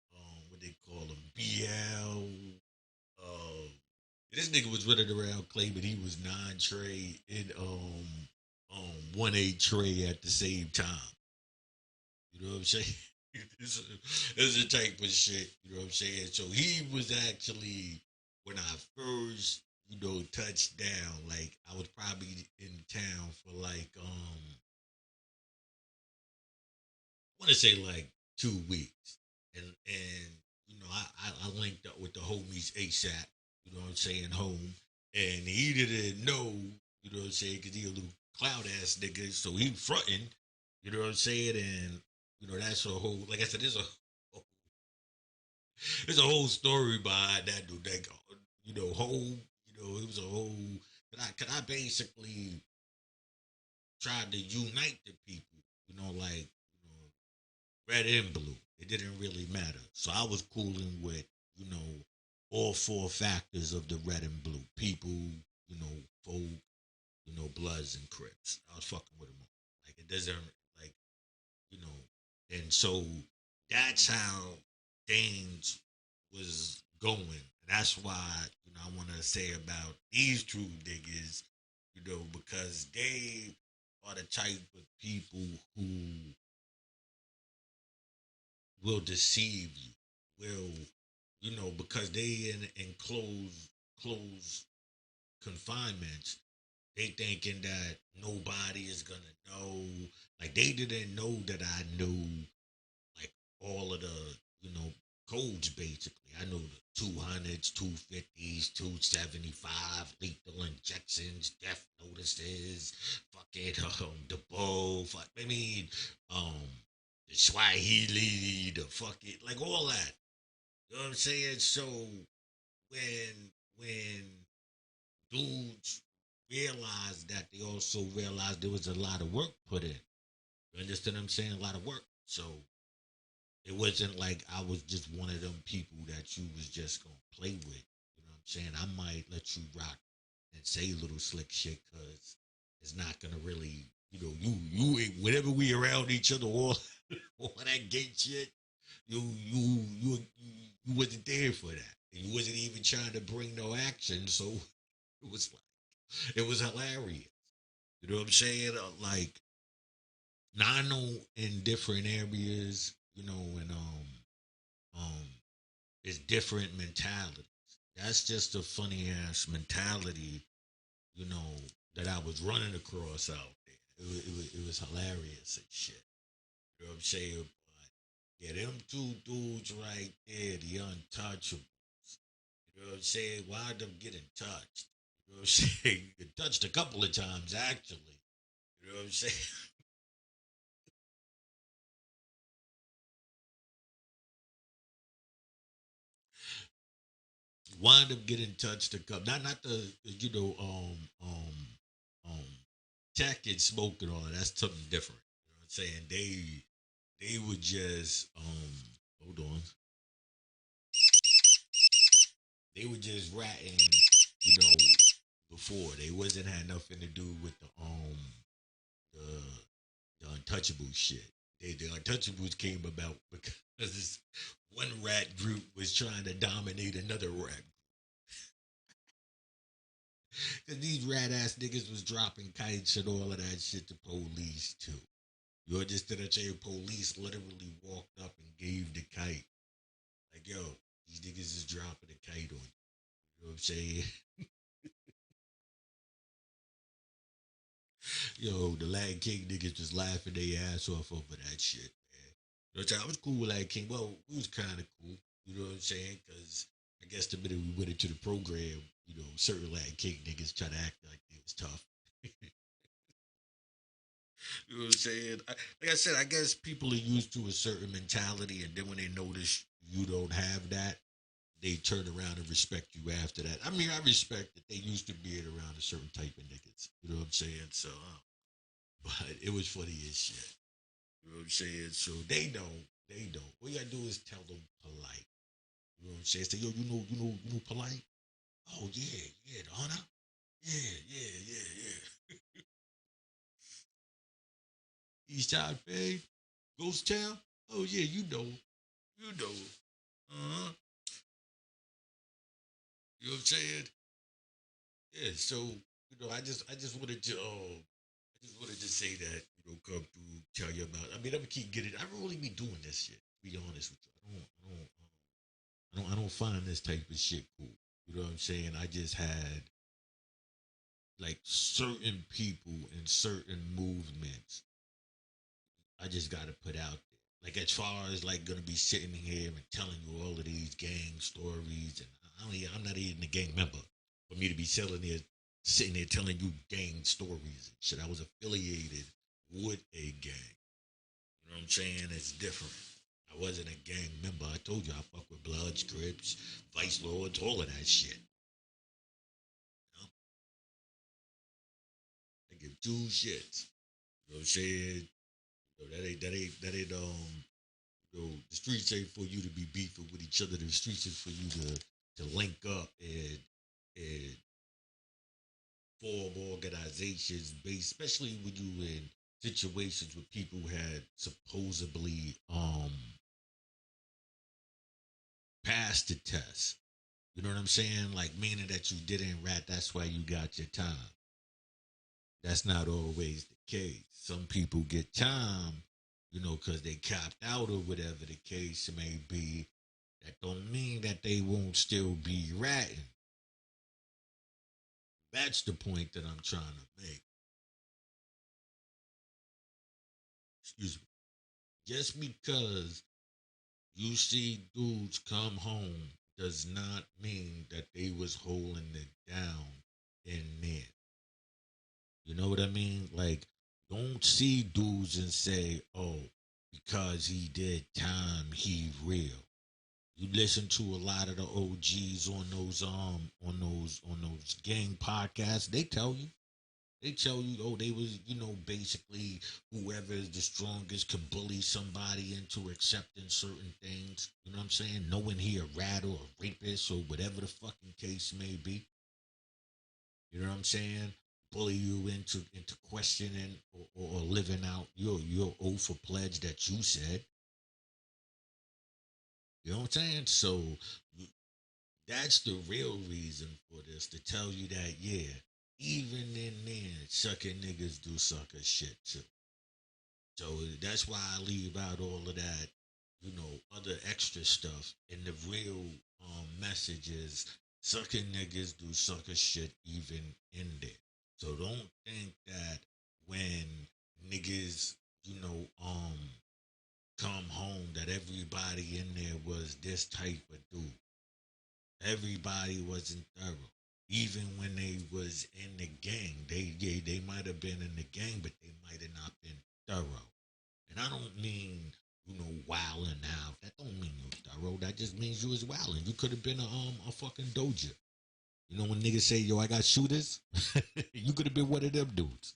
what they call him, BL. This nigga was running around claiming he was 9 tray and 1 8 tray at the same time. You know what I'm saying? This is the type of shit. You know what I'm saying? So he was actually when I first, touched down. Like I was probably in town for like I want to say like 2 weeks, and I linked up with the homies ASAP. You know what I'm saying? Home, and he didn't know. You know what I'm saying? Because he a little cloud ass nigga, so he fronting. You know what I'm saying? And that's a whole. Like I said, there's a whole story behind that dude. That whole. It was a whole. Could I basically tried to unite the people. Like red and blue. It didn't really matter. So I was cooling with, you know, all 4 factors of the red and blue. People, folk, bloods and crips. I was fucking with them all. Like it doesn't like, you know, and so that's how things was going. And that's why, I wanna say about these two niggas, because they are the type of people who will deceive you, will, because they in closed confinements, they thinking that nobody is gonna know. Like they didn't know that I knew like all of the, you know, codes basically. I know the 200s, 250s, 275, lethal injections, death notices, fucking the bow, I mean, um, the Swahili, the fucking like all that. You know what I'm saying? So when dudes realized that, they also realized there was a lot of work put in. You understand what I'm saying? A lot of work. So it wasn't like I was just one of them people that you was just gonna play with. You know what I'm saying? I might let you rock and say little slick shit because it's not gonna really, whenever we around each other, all that gay shit, you wasn't there for that. And you wasn't even trying to bring no action, so it was it was hilarious. You know what I'm saying? Like now I know in different areas, and um, it's different mentalities. That's just a funny ass mentality, you know, that I was running across out there. It was hilarious and shit. You know what I'm saying? But yeah, them two dudes right there, the Untouchables. You know what I'm saying? Wound up getting touched. You know what I'm saying? Get touched a couple of times actually. You know what I'm saying? Wind up getting touched a couple. Not the um tech and smoke and all that. That's something different. You know what I'm saying? They would just hold on. They were just ratting, you know, before. They wasn't had nothing to do with the the untouchable shit. The untouchables came about because this one rat group was trying to dominate another rat. Because these rat ass niggas was dropping kites and all of that shit to police too. You understand that your police literally walked up and gave the kite. Like, yo, these niggas is dropping a kite on you. You know what I'm saying? Yo, the Latin King niggas was laughing their ass off over that shit, man. You know what I'm saying? I was cool with Latin King. Well, we was kind of cool. You know what I'm saying? Because I guess the minute we went into the program, certain Latin King niggas try to act like it was tough. You know what I'm saying? Like I said, I guess people are used to a certain mentality, and then when they notice you don't have that, they turn around and respect you after that. I mean, I respect that they used to be around a certain type of niggas. You know what I'm saying? So, but it was funny as shit. You know what I'm saying? So they don't. They don't. All you gotta do is tell them polite. You know what I'm saying? Say, yo, you know, polite. Oh yeah, yeah, the honor. Yeah, yeah, yeah, yeah. East Side Bay, Ghost Town. Oh yeah, you know. Uh huh. You know what I'm saying? Yeah. So I just wanted to I just wanted to say that, come through, tell you about. I mean, I'm gonna keep getting. I don't really be doing this shit. To be honest with you, I don't find this type of shit cool. You know what I'm saying? I just had like certain people and certain movements. I just got to put out there. Like as far as like gonna be sitting here and telling you all of these gang stories, and I'm not even a gang member for me to be selling there, sitting there telling you gang stories and shit. I was affiliated with a gang. You know what I'm saying? It's different. I wasn't a gang member. I told you I fuck with Bloods, Crips, Vice Lords, all of that shit. You know? I give two shits. You know what I'm saying? The streets ain't for you to be beefing with each other. The streets is for you to link up and form organizations based, especially when you in situations where people had supposedly passed the test. You know what I'm saying? Like meaning that you didn't rat, that's why you got your time. That's not always the case. Some people get time, because they copped out or whatever the case may be. That don't mean that they won't still be ratting. That's the point that I'm trying to make. Excuse me. Just because you see dudes come home does not mean that they was holding it down in there. You know what I mean? Like, don't see dudes and say, "Oh, because he did time, he real." You listen to a lot of the OGs on those gang podcasts. They tell you, oh, they was, basically whoever is the strongest could bully somebody into accepting certain things. You know what I'm saying? Knowing he a rat or a rapist or whatever the fucking case may be. You know what I'm saying? Bully you into questioning or living out your oath or pledge that you said. You know what I'm saying? So that's the real reason for this to tell you that even in there, sucker niggas do sucker shit too. So that's why I leave out all of that, other extra stuff. And the real message is sucker niggas do sucker shit even in there. So don't think that when niggas, come home that everybody in there was this type of dude. Everybody wasn't thorough. Even when they was in the gang, they might have been in the gang, but they might have not been thorough. And I don't mean, wilding out. That don't mean you thorough. That just means you was wilding. You could have been a fucking doja. You know when niggas say, yo, I got shooters? You could have been one of them dudes.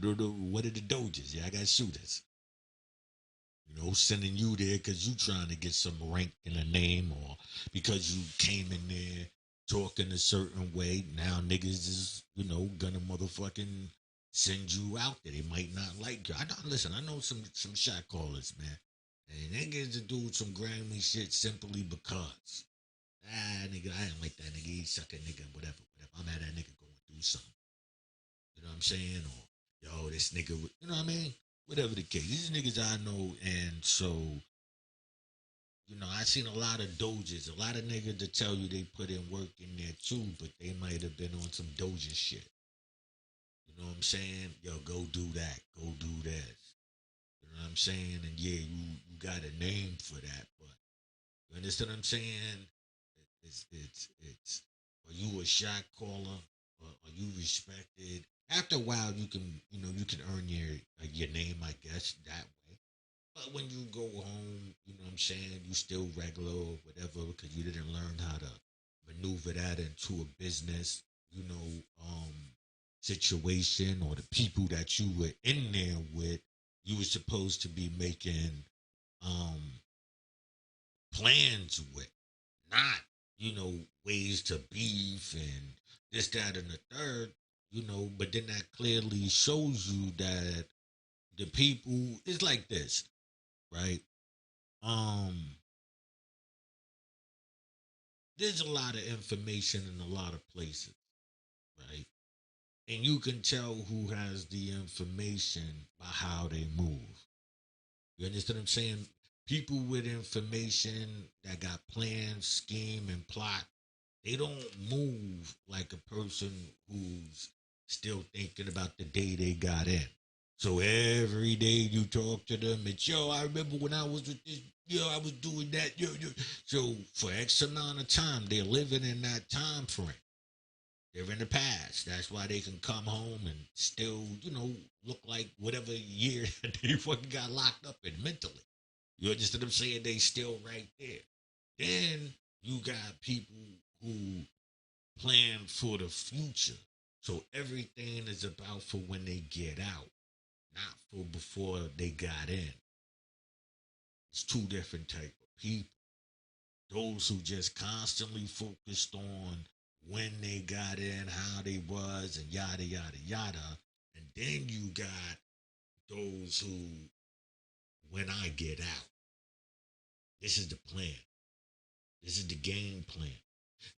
One of the dojas. Yeah, I got shooters. Sending you there because you trying to get some rank in a name or because you came in there talking a certain way. Now niggas is, gonna motherfucking send you out there. They might not like you. I don't listen. I know some shot callers, man. And niggas to do some grimy shit simply because. Nigga, I ain't like that nigga. He suck a nigga, whatever, whatever. I'm at that nigga going through something. You know what I'm saying? Or yo, this nigga, you know what I mean? Whatever the case, these niggas I know, and so I seen a lot of dojas, a lot of niggas to tell you they put in work in there too, but they might have been on some doja shit. You know what I'm saying? Yo, go do that. Go do this. You know what I'm saying? And yeah, you got a name for that, but you understand what I'm saying? It's are you a shot caller? Or are you respected? After a while, you can earn your name, I guess, that way. But when you go home, you know what I'm saying, you still regular or whatever because you didn't learn how to maneuver that into a business, situation or the people that you were in there with, you were supposed to be making um plans with, not, ways to beef and this, that, and the third, but then that clearly shows you that the people is like this, right? Um, there's a lot of information in a lot of places, right? And you can tell who has the information by how they move. You understand what I'm saying? People with information that got plans, scheme, and plot, they don't move like a person who's still thinking about the day they got in. So every day you talk to them, it's yo, I remember when I was with this, yo, I was doing that, yo, yo. So for X amount of time, they're living in that time frame. They're in the past. That's why they can come home and still, look like whatever year they fucking got locked up in mentally. You understand what I'm saying? They still right there. Then you got people who plan for the future. So everything is about for when they get out, not for before they got in. It's two different type of people. Those who just constantly focused on when they got in, how they was, and yada yada yada. And then you got those who, when I get out, this is the plan. This is the game plan.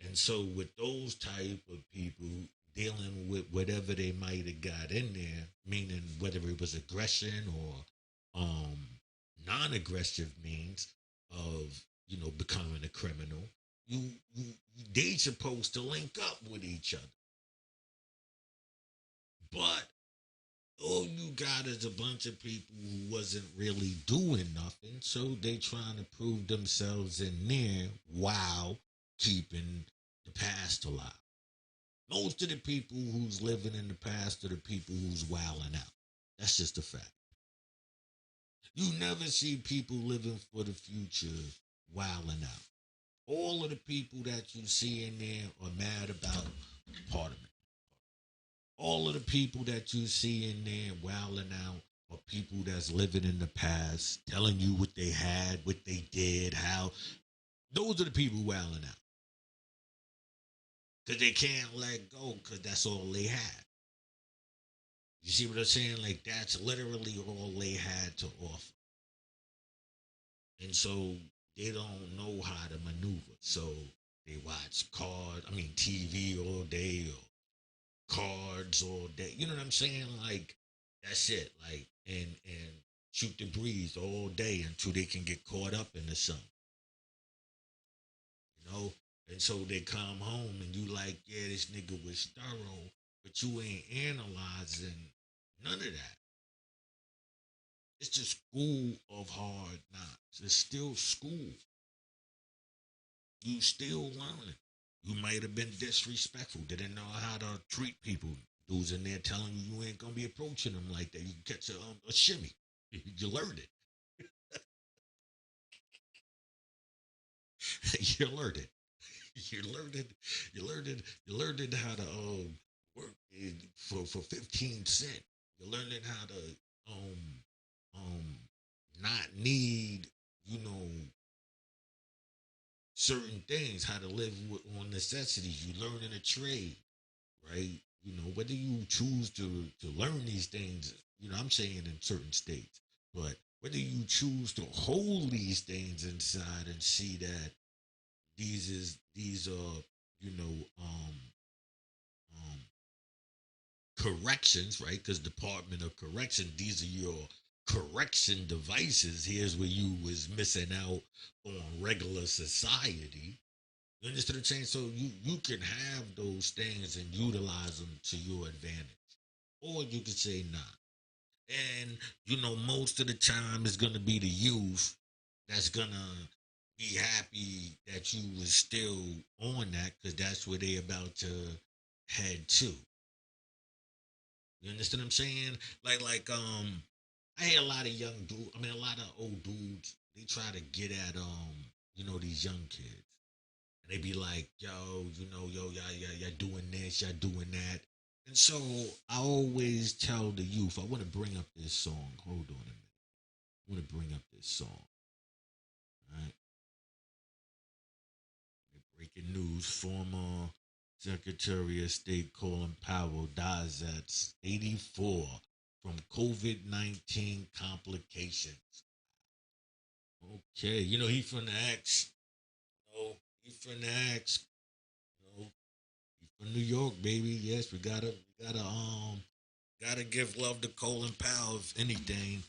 And so with those type of people, dealing with whatever they might have got in there, meaning whether it was aggression or non-aggressive means of becoming a criminal. They supposed to link up with each other, but all you got is a bunch of people who wasn't really doing nothing, so they trying to prove themselves in there while keeping the past alive. Most of the people who's living in the past are the people who's wilding out. That's just a fact. You never see people living for the future wilding out. All of the people that you see in there are mad about Parliament. All of the people that you see in there wilding out are people that's living in the past, telling you what they had, what they did, how. Those are the people wilding out. Because they can't let go because that's all they had. You see what I'm saying? Like, that's literally all they had to offer. And so they don't know how to maneuver. So they watch TV all day or cards all day. You know what I'm saying? Like, that's it. Like, and shoot the breeze all day until they can get caught up in the sun. You know? And so they come home and you like, yeah, this nigga was thorough, but you ain't analyzing none of that. It's the school of hard knocks. It's still school. You still learning. You might have been disrespectful, didn't know how to treat people. Dudes in there telling you ain't gonna be approaching them like that. You can catch a shimmy. You learned it. You learned it. You learned it. You learned it. You learned it how to work for 15 cents. You learned it how to um not need you know certain things, how to live on necessities. You learn in a trade, right? Whether you choose to learn these things, I'm saying in certain states, but whether you choose to hold these things inside and see that these are, you know, um, corrections, right? Because Department of Correction, these are your correction devices. Here's where you was missing out on regular society. You understand what I'm saying? So you can have those things and utilize them to your advantage, or you could say not. And most of the time it's gonna be the youth that's gonna be happy that you was still on that because that's where they about to head to. You understand what I'm saying? Like I hear a lot of young dudes. I mean, a lot of old dudes. They try to get at these young kids. And they be like, yo, y'all doing this, y'all doing that. And so I always tell the youth, I want to bring up this song. Hold on a minute. I want to bring up this song. All right. Breaking news, former Secretary of State Colin Powell dies at 84 from COVID-19 complications. Okay, he from the X. He from the X. You know, from New York, baby. Yes, we gotta give love to Colin Powell if anything.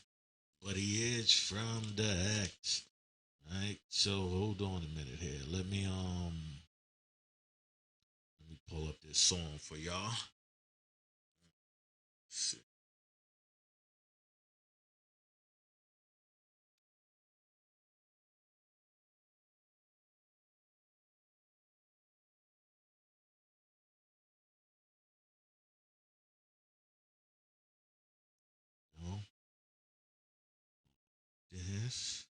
But he is from the X. Right? So hold on a minute here. Let me pull up this song for y'all. You know, this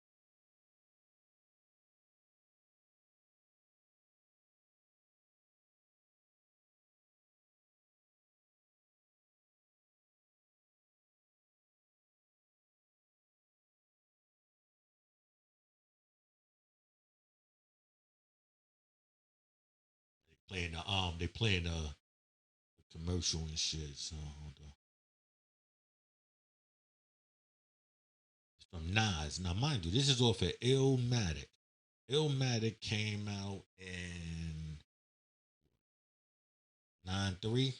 they playing the commercial and shit. So hold on. It's from Nas. Now mind you, this is off of Illmatic. Illmatic came out in 93.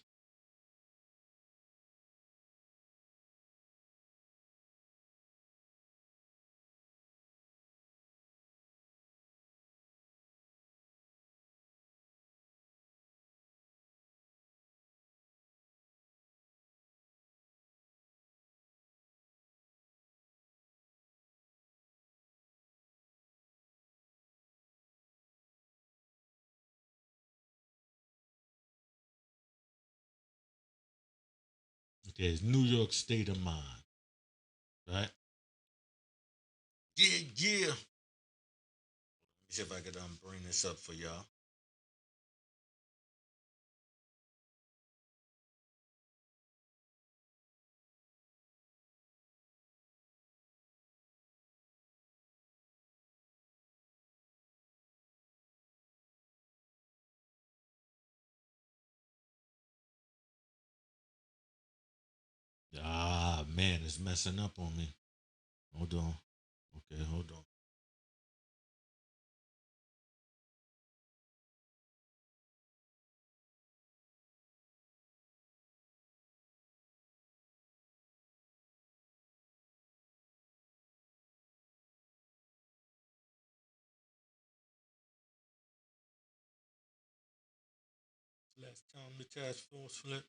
There's New York State of Mind, right? Yeah, yeah. Let me see if I could bring this up for y'all. Ah man, it's messing up on me. Hold on. Okay, hold on. Last time the task force flip,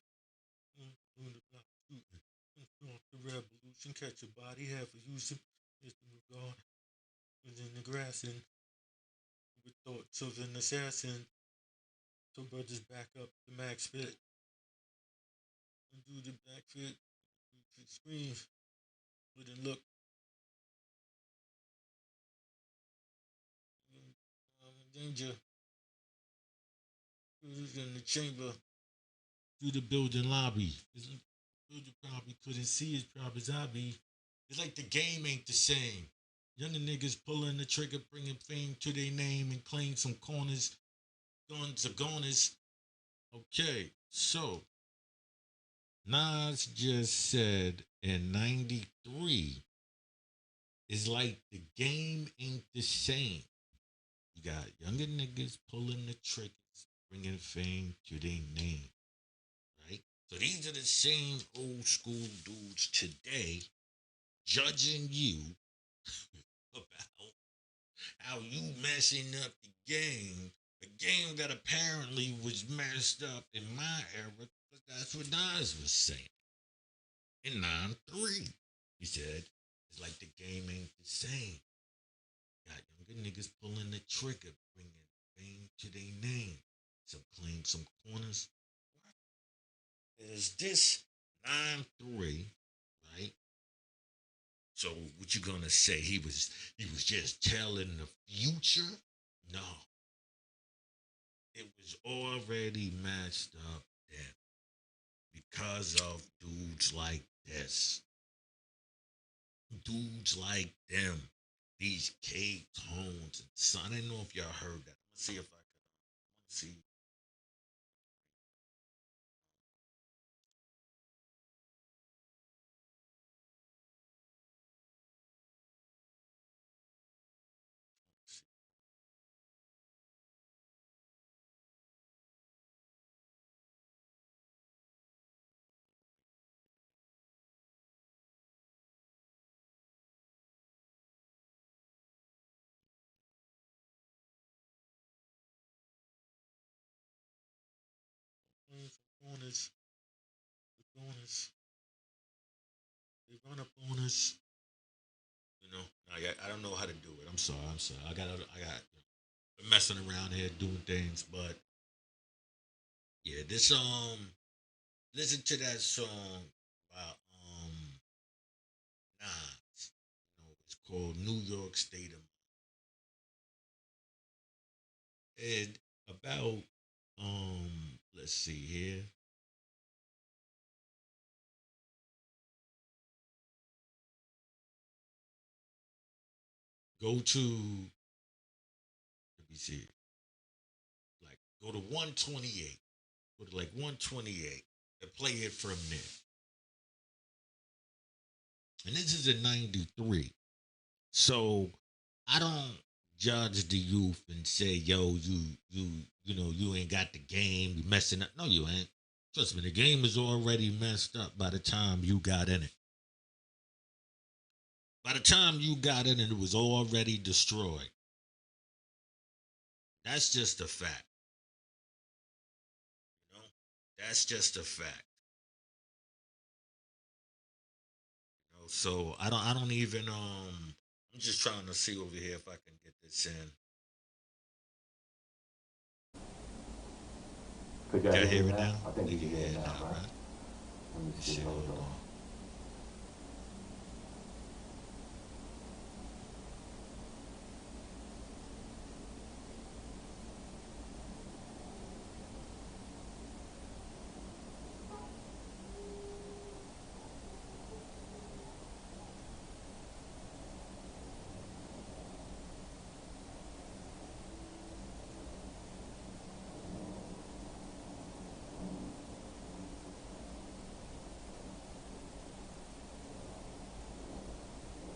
doing the block shooting, off the revolution, catch a body, half a Houston, just in regard, within the grass, and with thoughts of an assassin. So brothers back up the max fit and do the back fit, scream, with a look, danger, in the chamber, through the building lobby. The builder probably couldn't see it, probably zombie. It's like the game ain't the same. Younger niggas pulling the trigger, bringing fame to their name and claim some corners, guns are goners. Okay, so Nas just said in 93, it's like the game ain't the same. You got younger niggas pulling the triggers, bringing fame to their name, right? So these are the same old school dudes today judging you about how you messing up the game, a game that apparently was messed up in my era, because that's what Nas was saying in 9-3. He said, it's like the game ain't the same. Got younger niggas pulling the trigger, bringing fame to their name. Some claim some corners. Is this 9-3, right? So what you gonna say? He was just telling the future? No. It was already matched up then because of dudes like this. Dudes like them. These K tones and son. I don't know if y'all heard that. Let's see if I can see. Corners, the corners, they run up on us. You know, I don't know how to do it. I'm sorry. I'm sorry. I got messing around here doing things, but yeah, this listen to that song about Nas. It's called New York State of Mind. And about let's see here. Go to let me see. Like go to 128. Go to like 128 and play it from there. And this is in 93. So I don't judge the youth and say, yo, you ain't got the game, you messing up. No, you ain't. Trust me, the game is already messed up by the time you got in it. By the time you got in it, it was already destroyed. That's just a fact. You know? That's just a fact. So I don't even I'm just trying to see over here if I can get this in. Could y'all Y'all hear me hear it now? now? I think You we can can hear hear it it now, now, right? right? Let me see, hold on.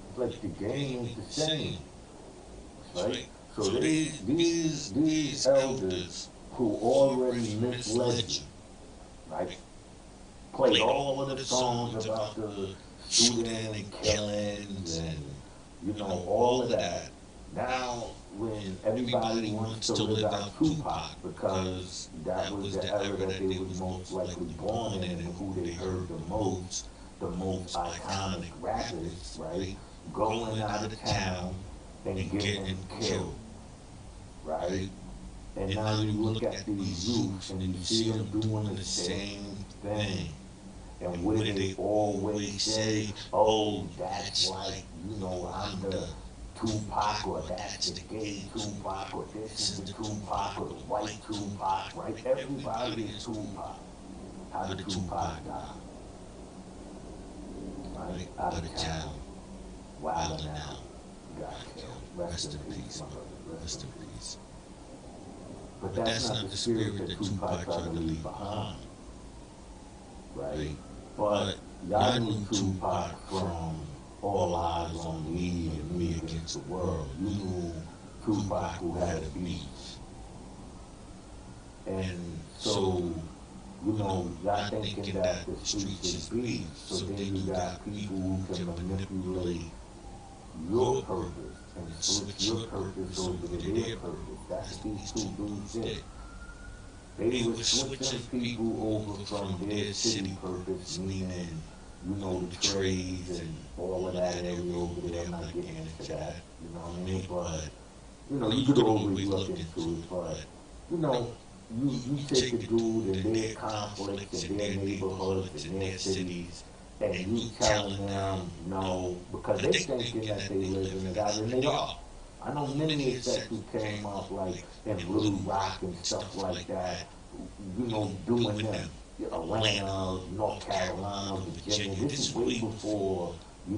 It's like the game is the same, right? So these elders who already misled you, right? Played all of the songs about the shooting and killings and all of that. Now, when everybody wants to live out Tupac because that was the era that they was most likely born in and who they heard the most iconic rappers, right? Going out of town and getting killed, right? And now you look at these youths and you see them doing the same thing. And what do they always say? Oh, that's like, I'm the Tupac, or that's the gay Tupac, or this is the Tupac, or the white Tupac, right? Everybody is Tupac. How did Tupac die? Right? Out of town, wilding out, got killed. Rest in peace, my brother. Rest in peace. But that's not the spirit that Tupac tried to leave behind, right? But y'all knew Tupac from All Eyes on Me and Me Against the World. You knew Tupac who had a beef. And so, y'all thinking that the streets is beef. So then you got people who can manipulate your purpose and switch your purpose over to their purpose. That's what these two dudes did. They were switching people over from their city purpose, meaning, the trades and all of that area over there. I'm not getting into that, you know what I mean? But, you could always look into it, but, you take the dude and their conflicts and their neighborhoods and their cities, and you telling them no, because they thinking that they live in the God, and they are. I know many execs who came up like in Little Rock and stuff like that, doing them. Atlanta, North Carolina, Virginia. This is way before, the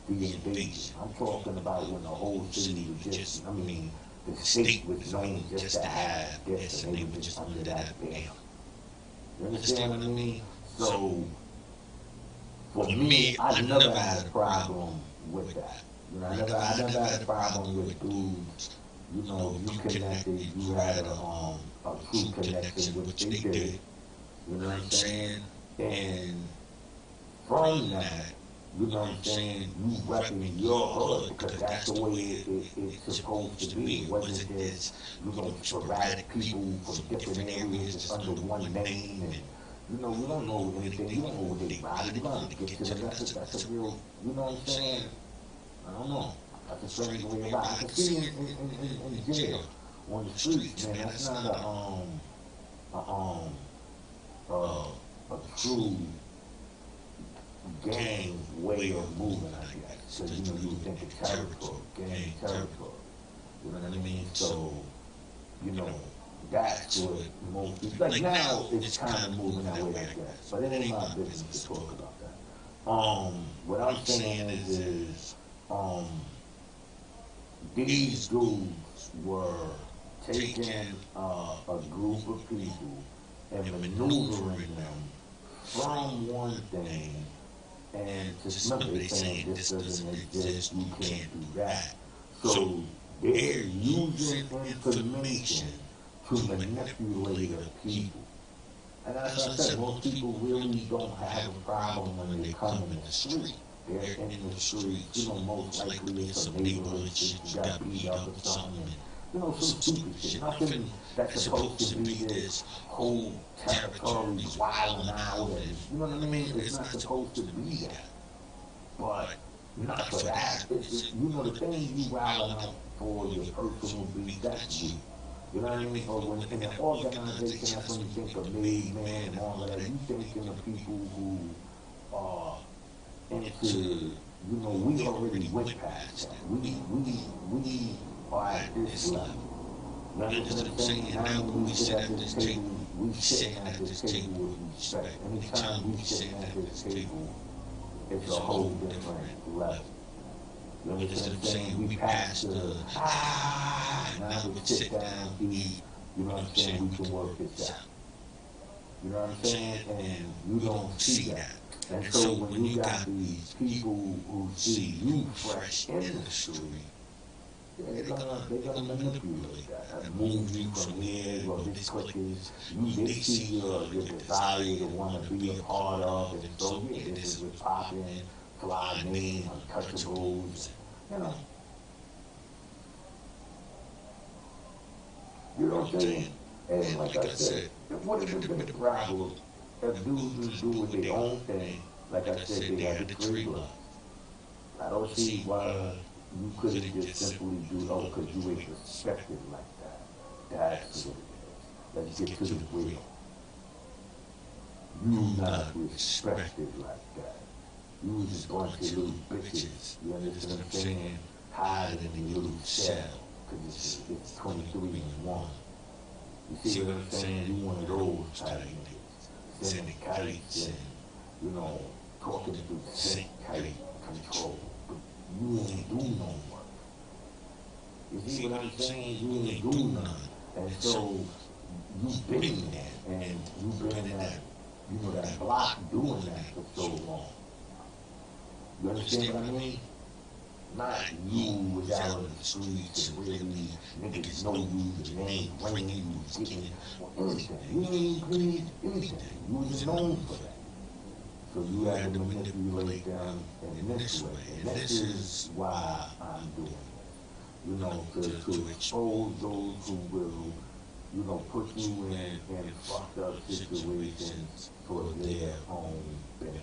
invasion. I'm talking about when the whole city was just, the state was known just to have this, and they were just under that ban. You understand what I mean? So, for me, I never had a problem with that. I never had a problem with dudes. You connected, you had a true connection, which they did. You know what I'm saying? And from that, you know what I'm saying, you repping your hood because that's the way it's supposed to be. It wasn't this, sporadic people from different areas just under one name and we don't know anything. You don't know what they ride. You're gonna get to them. That's a real, you know what I'm saying? I don't know. That's a strange way of life. I can see in jail, on the streets, man. That's not a a true gang way of moving, I guess. Because you would think of territory, gang territory. You know what I mean? So, you know, that's what most people, like now it's kind of moving that way, I guess. But it ain't my business to talk about that. What I'm saying is, these dudes were taking a group of people and maneuvering them from one thing and just remember they saying this doesn't exist, you can't do that. So they're using information to manipulate a people. And as I said, most people really don't have a problem when they come in the street. They're in the streets, most likely in some neighborhood shit, you got beat up or something. Some stupid shit. Nothing that's supposed to be this whole territory wilding out and, you know what I mean? It's not supposed to be that. But not for that. The thing you wilding out for your personal beef, that's you. You know what I mean? Or when in an organization, that's when you think of made man and all of that. You thinking of people who are into, you know, we already went past that. We are at this level. You understand what I'm saying? Now when we sit at this table, we sitting at this table with respect. Anytime we sitting at this table, it's a whole different level. You understand what I'm saying? We passed the now we sit down, eat. You know what I'm saying? We can work this out. You know what I'm saying? And you don't see that. And so when you got these people who see you fresh in the street, yeah, they're gonna manipulate that, move you from here. Well, this clique is you. They see your desire to want to be a part of, and so yeah, this is what's popping. Fly name, Untouchables, you know. You know what I'm saying? And like I said, it would have been a problem if dudes was doing their own thing. Like I said, they had the tree love. I don't see why you couldn't just simply do, oh, because you ain't respected like that. That's what it is. Let's get to the real. You not respected like that. You was a bunch of little bitches. You understand what I'm saying? Hiding in your little cell. Because it's 23 and 1. You see what I'm saying? You one of those type of niggas. Sending kites and, you know, talking through sync kite control. But you ain't do no work. You see what I'm saying? You ain't do none. And so you been there and you been in that, you know, that block doing that for so long. You understand what I mean? Not you was out in the streets and really niggas know you, the name ringing you, getting or anything. You ain't green anything. You was known for that. So you had to manipulate them in this way. And this is why I'm doing it. You know, to expose those who will, you know, put you in fucked up situations for their own benefit.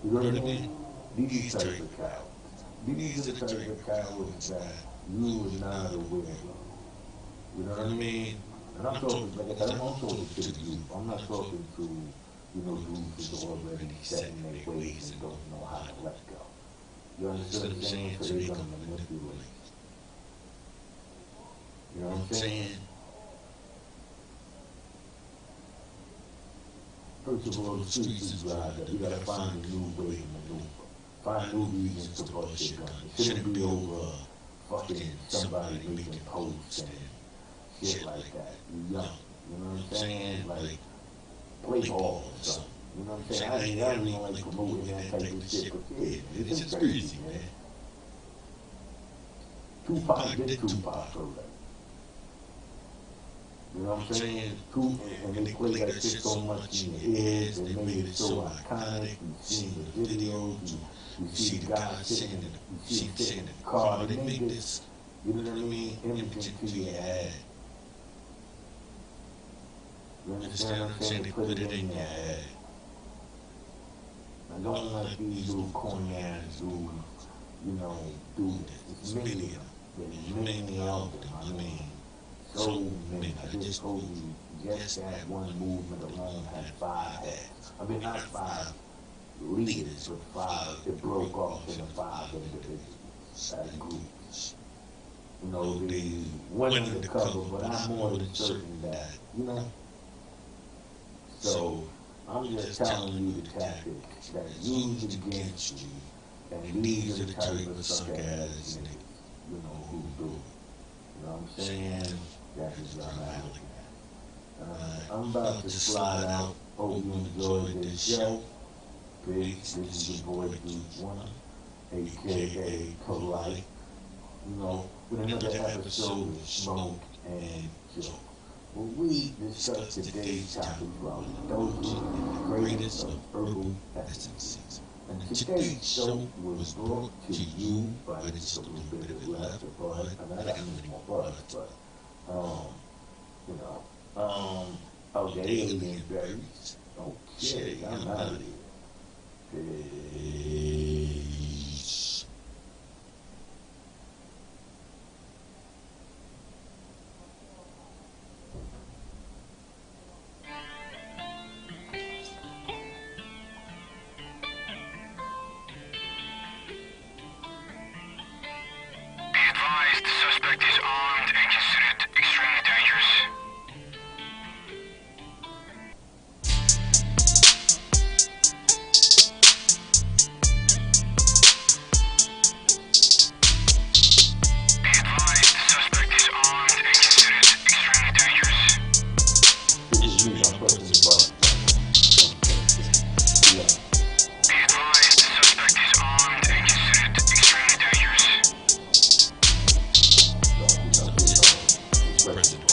You know what I mean? These type of cowards. These are the type of cowards that you are not aware of. You know what I mean? And I'm talking, like I said, I'm talking to the youth. I'm not talking to, you know, dudes who's already set in their ways and don't know how to let go. You understand what I'm saying? So they're gonna manipulate. You know what I'm saying? First of all, the streets is dried up. You gotta find a new way to maneuver. Find new reasons to bust your gun. It shouldn't be over fucking somebody making posts and shit like that. You young. You know what I'm saying? Like, play ball or something. You know what I'm saying? I ain't like promoting that type of shit, but yeah, it's just crazy, man. Tupac did Tupac for that. You know what I'm saying? And they play that shit so much in your ears, they made it so iconic. You see the videos, you see the guy sitting in the car. They made this, you know what I mean, image into your head. You understand what I'm saying? They put it in your head. And don't let these little corny ass dudes, you know, do this. It's many of them. There's many of them. I mean, so many. I just told you, just that one movement alone had 5 heads. I mean, not 5 leaders, but 5, it broke off into 5 individuals as groups. You know, they went undercover, but I'm more than certain that, you know. So, I'm just telling you the tactics that's used against you, and these are the type of suck-ass niggas, you know, who do it. You know what I'm saying? That's just what I'm at. I'm about to slide out. Hope you enjoyed this show. Peace. This is your boy Duke One, aka Polite. You know, with another episode of Smoke and Joke. Well, we discuss today's topic about indulging in the greatest of herbal essences. And today's show was brought to you by just a little bit of it left, but I got many more buds, but you know, oh, the alien berries. Okay, I'm out of here. Peace. president.